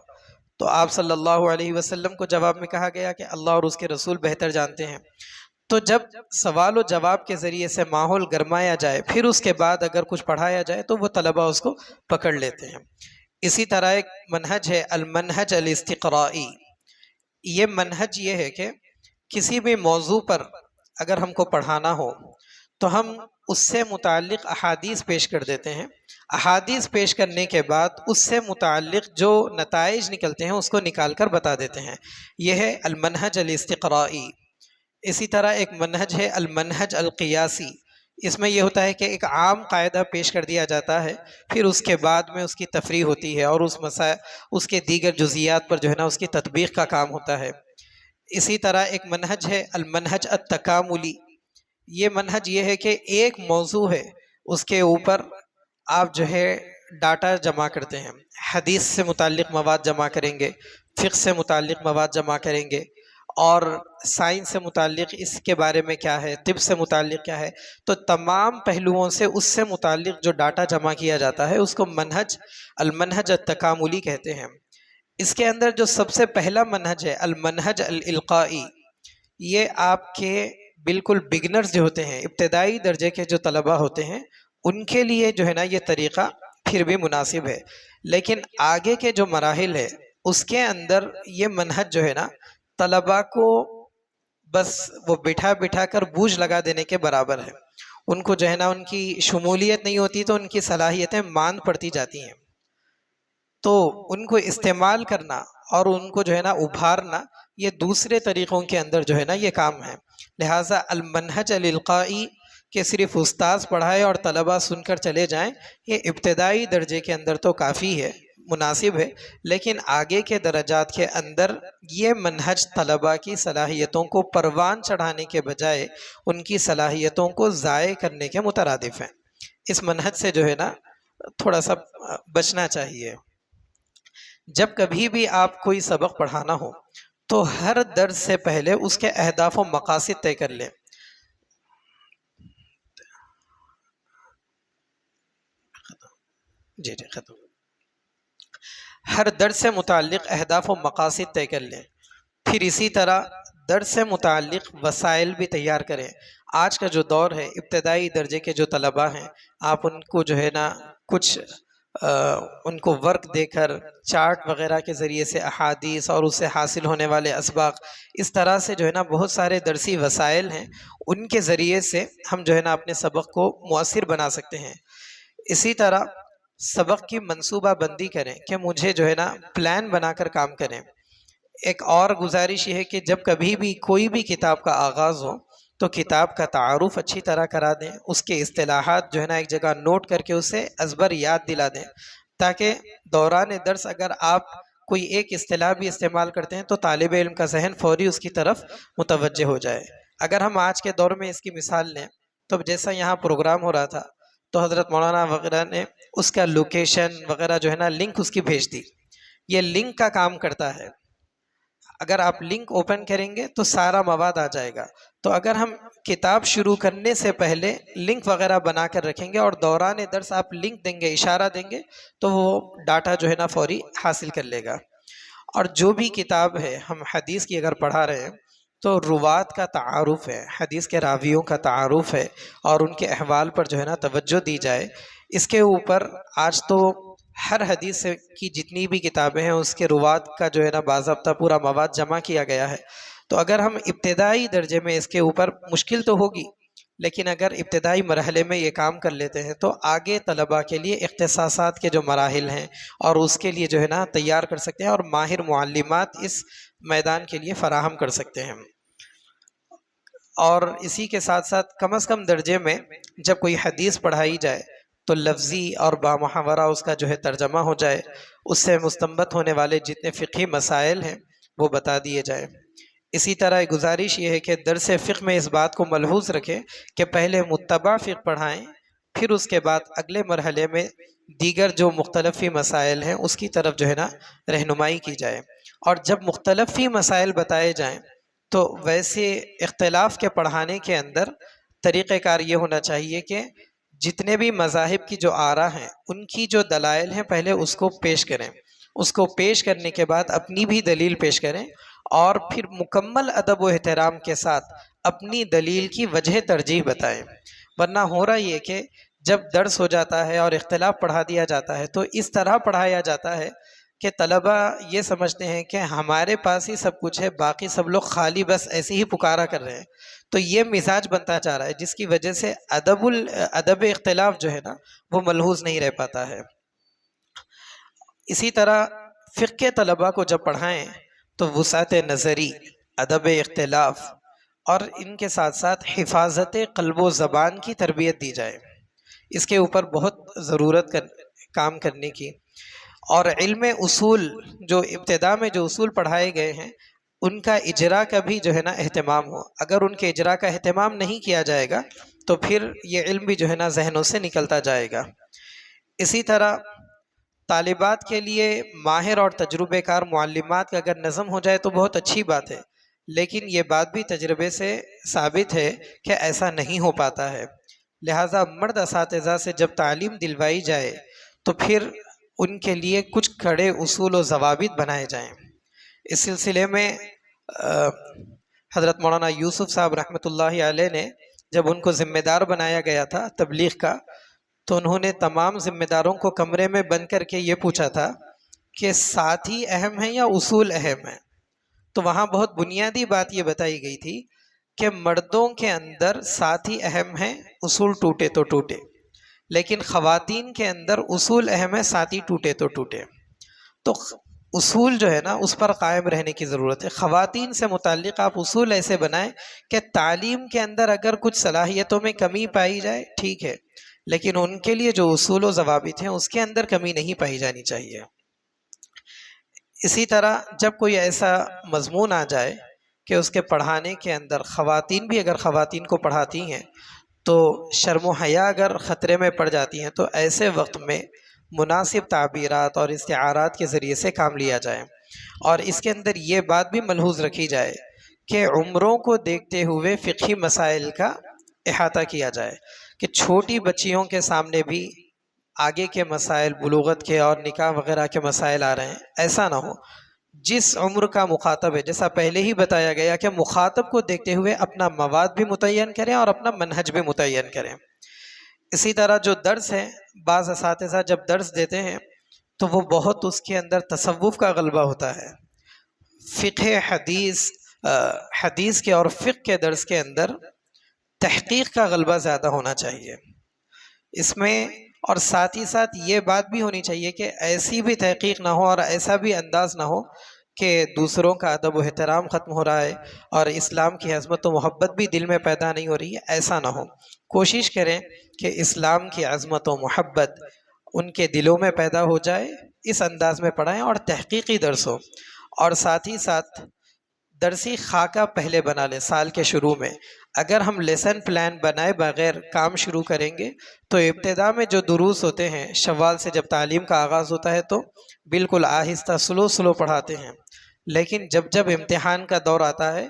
تو آپ صلی اللہ علیہ وسلم کو جواب میں کہا گیا کہ اللہ اور اس کے رسول بہتر جانتے ہیں۔ تو جب سوال و جواب کے ذریعے سے ماحول گرمایا جائے، پھر اس کے بعد اگر کچھ پڑھایا جائے تو وہ طلبہ اس کو پکڑ لیتے ہیں۔ اسی طرح ایک منہج ہے المنہج الاستقرائی۔ یہ منہج یہ ہے کہ کسی بھی موضوع پر اگر ہم کو پڑھانا ہو تو ہم اس سے متعلق احادیث پیش کر دیتے ہیں، احادیث پیش کرنے کے بعد اس سے متعلق جو نتائج نکلتے ہیں اس کو نکال کر بتا دیتے ہیں۔ یہ ہے المنہج الاستقرائی۔ اسی طرح ایک منہج ہے المنہج القیاسی۔ اس میں یہ ہوتا ہے کہ ایک عام قاعدہ پیش کر دیا جاتا ہے، پھر اس کے بعد میں اس کی تفریح ہوتی ہے اور اس کے دیگر جزیات پر جو ہے نا اس کی تطبیق کا کام ہوتا ہے۔ اسی طرح ایک منہج ہے المنہج التکاملی۔ یہ منہج یہ ہے کہ ایک موضوع ہے، اس کے اوپر آپ جو ہے ڈاٹا جمع کرتے ہیں، حدیث سے متعلق مواد جمع کریں گے، فقہ سے متعلق مواد جمع کریں گے، اور سائنس سے متعلق اس کے بارے میں کیا ہے، طب سے متعلق کیا ہے، تو تمام پہلوؤں سے اس سے متعلق جو ڈاٹا جمع کیا جاتا ہے اس کو منہج المنہج التکاملی کہتے ہیں۔ اس کے اندر جو سب سے پہلا منہج ہے المنہج الالقائی، یہ آپ کے بالکل بگنرز جو ہوتے ہیں، ابتدائی درجے کے جو طلبہ ہوتے ہیں، ان کے لیے جو ہے نا یہ طریقہ پھر بھی مناسب ہے، لیکن آگے کے جو مراحل ہے اس کے اندر یہ منہج جو ہے نا طلبہ کو بس وہ بٹھا بٹھا کر بوجھ لگا دینے کے برابر ہے۔ ان کو جو ہے نا ان کی شمولیت نہیں ہوتی تو ان کی صلاحیتیں ماند پڑتی جاتی ہیں، تو ان کو استعمال کرنا اور ان کو جو ہے نا ابھارنا یہ دوسرے طریقوں کے اندر جو ہے نا یہ کام ہے۔ لہٰذا المنہج الالقائی کہ صرف استاذ پڑھائے اور طلبہ سن کر چلے جائیں، یہ ابتدائی درجے کے اندر تو کافی ہے، مناسب ہے، لیکن آگے کے درجات کے اندر یہ منہج طلبہ کی صلاحیتوں کو پروان چڑھانے کے بجائے ان کی صلاحیتوں کو ضائع کرنے کے مترادف ہیں۔ اس منہج سے جو ہے نا تھوڑا سا بچنا چاہیے۔ جب کبھی بھی آپ کوئی سبق پڑھانا ہو تو ہر درس سے پہلے اس کے اہداف و مقاصد طے کر لیں۔ جی ختم۔ ہر درس سے متعلق اہداف و مقاصد طے کر لیں، پھر اسی طرح درس سے متعلق وسائل بھی تیار کریں۔ آج کا جو دور ہے، ابتدائی درجے کے جو طلباء ہیں، آپ ان کو جو ہے نا کچھ ان کو ورک دے کر چارٹ وغیرہ کے ذریعے سے احادیث اور اس سے حاصل ہونے والے اسباق، اس طرح سے جو ہے نا بہت سارے درسی وسائل ہیں، ان کے ذریعے سے ہم جو ہے نا اپنے سبق کو مؤثر بنا سکتے ہیں۔ اسی طرح سبق کی منصوبہ بندی کریں کہ مجھے جو ہے نا پلان بنا کر کام کریں۔ ایک اور گزارش یہ ہے کہ جب کبھی بھی کوئی بھی کتاب کا آغاز ہو تو کتاب کا تعارف اچھی طرح کرا دیں، اس کے اصطلاحات جو ہے نا ایک جگہ نوٹ کر کے اسے ازبر یاد دلا دیں، تاکہ دوران درس اگر آپ کوئی ایک اصطلاح بھی استعمال کرتے ہیں تو طالب علم کا ذہن فوری اس کی طرف متوجہ ہو جائے۔ اگر ہم آج کے دور میں اس کی مثال لیں تو جیسا یہاں پروگرام ہو رہا تھا تو حضرت مولانا وغیرہ نے اس کا لوکیشن وغیرہ جو ہے نا لنک اس کی بھیج دی. یہ لنک کا کام کرتا ہے. اگر آپ لنک اوپن کریں گے تو سارا مواد آ جائے گا. تو اگر ہم کتاب شروع کرنے سے پہلے لنک وغیرہ بنا کر رکھیں گے اور دوران درس آپ لنک دیں گے، اشارہ دیں گے، تو وہ ڈاٹا جو ہے نا فوری حاصل کر لے گا. اور جو بھی کتاب ہے، ہم حدیث کی اگر پڑھا رہے ہیں تو روات کا تعارف ہے، حدیث کے راویوں کا تعارف ہے، اور ان کے احوال پر جو ہے نا توجہ دی جائے. اس کے اوپر آج تو ہر حدیث کی جتنی بھی کتابیں ہیں اس کے روات کا جو ہے نا باضابطہ پورا مواد جمع کیا گیا ہے. تو اگر ہم ابتدائی درجے میں اس کے اوپر، مشکل تو ہوگی لیکن اگر ابتدائی مرحلے میں یہ کام کر لیتے ہیں تو آگے طلباء کے لیے اختصاصات کے جو مراحل ہیں اور اس کے لیے جو ہے نا تیار کر سکتے ہیں، اور ماہر معلمات اس میدان کے لیے فراہم کر سکتے ہیں. اور اسی کے ساتھ ساتھ کم از کم درجے میں جب کوئی حدیث پڑھائی جائے تو لفظی اور بامحاورہ اس کا جو ہے ترجمہ ہو جائے، اس سے مستنبط ہونے والے جتنے فقہی مسائل ہیں وہ بتا دیے جائیں. اسی طرح گزارش یہ ہے کہ درس فقہ میں اس بات کو ملحوظ رکھیں کہ پہلے متبع فقہ پڑھائیں، پھر اس کے بعد اگلے مرحلے میں دیگر جو مختلفی مسائل ہیں اس کی طرف جو ہے نا رہنمائی کی جائے. اور جب مختلفی مسائل بتائے جائیں تو ویسے اختلاف کے پڑھانے کے اندر طریقہ کار یہ ہونا چاہیے کہ جتنے بھی مذاہب کی جو آراء ہیں ان کی جو دلائل ہیں پہلے اس کو پیش کریں، اس کو پیش کرنے کے بعد اپنی بھی دلیل پیش کریں، اور پھر مکمل ادب و احترام کے ساتھ اپنی دلیل کی وجہ ترجیح بتائیں. ورنہ ہو رہا یہ کہ جب درس ہو جاتا ہے اور اختلاف پڑھا دیا جاتا ہے تو اس طرح پڑھایا جاتا ہے کہ طلبہ یہ سمجھتے ہیں کہ ہمارے پاس ہی سب کچھ ہے، باقی سب لوگ خالی بس ایسے ہی پکارا کر رہے ہیں. تو یہ مزاج بنتا جا رہا ہے جس کی وجہ سے ادب اختلاف جو ہے نا وہ ملحوظ نہیں رہ پاتا ہے. اسی طرح فقہ کے طلباء کو جب پڑھائیں تو وسعت نظری، ادب اختلاف اور ان کے ساتھ ساتھ حفاظت قلب و زبان کی تربیت دی جائے. اس کے اوپر بہت ضرورت کام کرنے کی. اور علم اصول، جو ابتدا میں جو اصول پڑھائے گئے ہیں ان کا اجرا کا بھی جو ہے نا اہتمام ہو. اگر ان کے اجرا کا اہتمام نہیں کیا جائے گا تو پھر یہ علم بھی جو ہے نا ذہنوں سے نکلتا جائے گا. اسی طرح طالبات کے لیے ماہر اور تجربے کار معلمات کا اگر نظم ہو جائے تو بہت اچھی بات ہے، لیکن یہ بات بھی تجربے سے ثابت ہے کہ ایسا نہیں ہو پاتا ہے. لہٰذا مرد اساتذہ سے جب تعلیم دلوائی جائے تو پھر ان کے لیے کچھ کھڑے اصول و ضوابط بنائے جائیں. اس سلسلے میں حضرت مولانا یوسف صاحب رحمۃ اللہ علیہ نے جب ان کو ذمہ دار بنایا گیا تھا تبلیغ کا تو انہوں نے تمام ذمہ داروں کو کمرے میں بند کر کے یہ پوچھا تھا کہ ساتھی اہم ہیں یا اصول اہم ہیں. تو وہاں بہت بنیادی بات یہ بتائی گئی تھی کہ مردوں کے اندر ساتھی اہم ہیں، اصول ٹوٹے تو ٹوٹے، لیکن خواتین کے اندر اصول اہم ہے، ساتھی ٹوٹے تو ٹوٹے. تو اصول جو ہے نا اس پر قائم رہنے کی ضرورت ہے. خواتین سے متعلق آپ اصول ایسے بنائیں کہ تعلیم کے اندر اگر کچھ صلاحیتوں میں کمی پائی جائے ٹھیک ہے، لیکن ان کے لیے جو اصول و ضوابط ہیں اس کے اندر کمی نہیں پائی جانی چاہیے. اسی طرح جب کوئی ایسا مضمون آ جائے کہ اس کے پڑھانے کے اندر خواتین بھی اگر خواتین کو پڑھاتی ہیں تو شرم و حیا اگر خطرے میں پڑ جاتی ہیں تو ایسے وقت میں مناسب تعبیرات اور استعارات کے ذریعے سے کام لیا جائے. اور اس کے اندر یہ بات بھی ملحوظ رکھی جائے کہ عمروں کو دیکھتے ہوئے فقہی مسائل کا احاطہ کیا جائے، کہ چھوٹی بچیوں کے سامنے بھی آگے کے مسائل، بلوغت کے اور نکاح وغیرہ کے مسائل آ رہے ہیں، ایسا نہ ہو. جس عمر کا مخاطب ہے، جیسا پہلے ہی بتایا گیا کہ مخاطب کو دیکھتے ہوئے اپنا مواد بھی متعین کریں اور اپنا منہج بھی متعین کریں. اسی طرح جو درس ہے، بعض اساتذہ جب درس دیتے ہیں تو وہ بہت اس کے اندر تصوف کا غلبہ ہوتا ہے. فقہ حدیث کے اور فقہ کے درس کے اندر تحقیق کا غلبہ زیادہ ہونا چاہیے اس میں. اور ساتھ ہی ساتھ یہ بات بھی ہونی چاہیے کہ ایسی بھی تحقیق نہ ہو اور ایسا بھی انداز نہ ہو کہ دوسروں کا ادب و احترام ختم ہو رہا ہے اور اسلام کی عظمت و محبت بھی دل میں پیدا نہیں ہو رہی ہے. ایسا نہ ہو. کوشش کریں کہ اسلام کی عظمت و محبت ان کے دلوں میں پیدا ہو جائے، اس انداز میں پڑھائیں اور تحقیقی درس ہو. اور ساتھ ہی ساتھ درسی خاکہ پہلے بنا لیں. سال کے شروع میں اگر ہم لیسن پلان بنائے بغیر کام شروع کریں گے تو ابتدا میں جو دروس ہوتے ہیں شوال سے جب تعلیم کا آغاز ہوتا ہے تو بالکل آہستہ سلو پڑھاتے ہیں، لیکن جب امتحان کا دور آتا ہے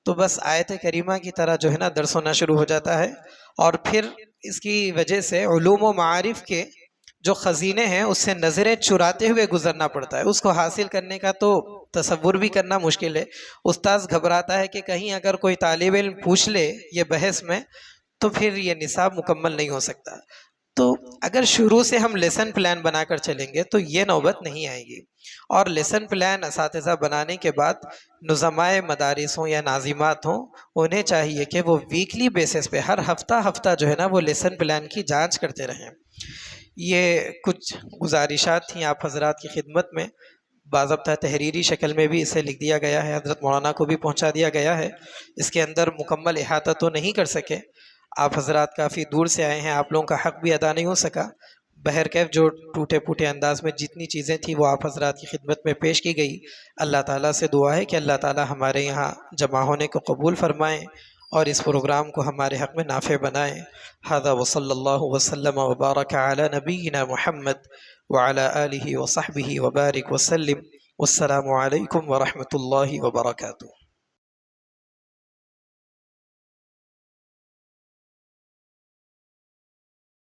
تو بس آیت کریمہ کی طرح جو ہے نا درس ہونا شروع ہو جاتا ہے، اور پھر اس کی وجہ سے علوم و معارف کے جو خزینے ہیں اس سے نظریں چراتے ہوئے گزرنا پڑتا ہے۔ اس کو حاصل کرنے کا تو تصور بھی کرنا مشکل ہے۔ استاذ گھبراتا ہے کہ کہیں اگر کوئی طالب علم پوچھ لے یہ بحث میں تو پھر یہ نصاب مکمل نہیں ہو سکتا۔ تو اگر شروع سے ہم لیسن پلان بنا کر چلیں گے تو یہ نوبت نہیں آئے گی، اور لیسن پلان اساتذہ بنانے کے بعد نظمائے مدارس ہوں یا ناظمات ہوں، انہیں چاہیے کہ وہ ویکلی بیسس پہ ہر ہفتہ جو ہے نا وہ لیسن پلان کی جانچ کرتے رہیں۔ یہ کچھ گزارشات تھیں آپ حضرات کی خدمت میں، باضابطہ تحریری شکل میں بھی اسے لکھ دیا گیا ہے، حضرت مولانا کو بھی پہنچا دیا گیا ہے۔ اس کے اندر مکمل احاطہ تو نہیں کر سکے، آپ حضرات کافی دور سے آئے ہیں، آپ لوگوں کا حق بھی ادا نہیں ہو سکا۔ بہرکیف جو ٹوٹے پھوٹے انداز میں جتنی چیزیں تھیں وہ آپ حضرات کی خدمت میں پیش کی گئی۔ اللہ تعالیٰ سے دعا ہے کہ اللہ تعالیٰ ہمارے یہاں جمع ہونے کو قبول فرمائیں اور اس پروگرام کو ہمارے حق میں نافع بنائیں۔ ھذا وصلی اللہ وسلم وبارک علی نبینا محمد وعلی آلہ وصحبہ وبارک وسلم۔ والسلام علیکم ورحمۃ اللہ وبرکاتہ۔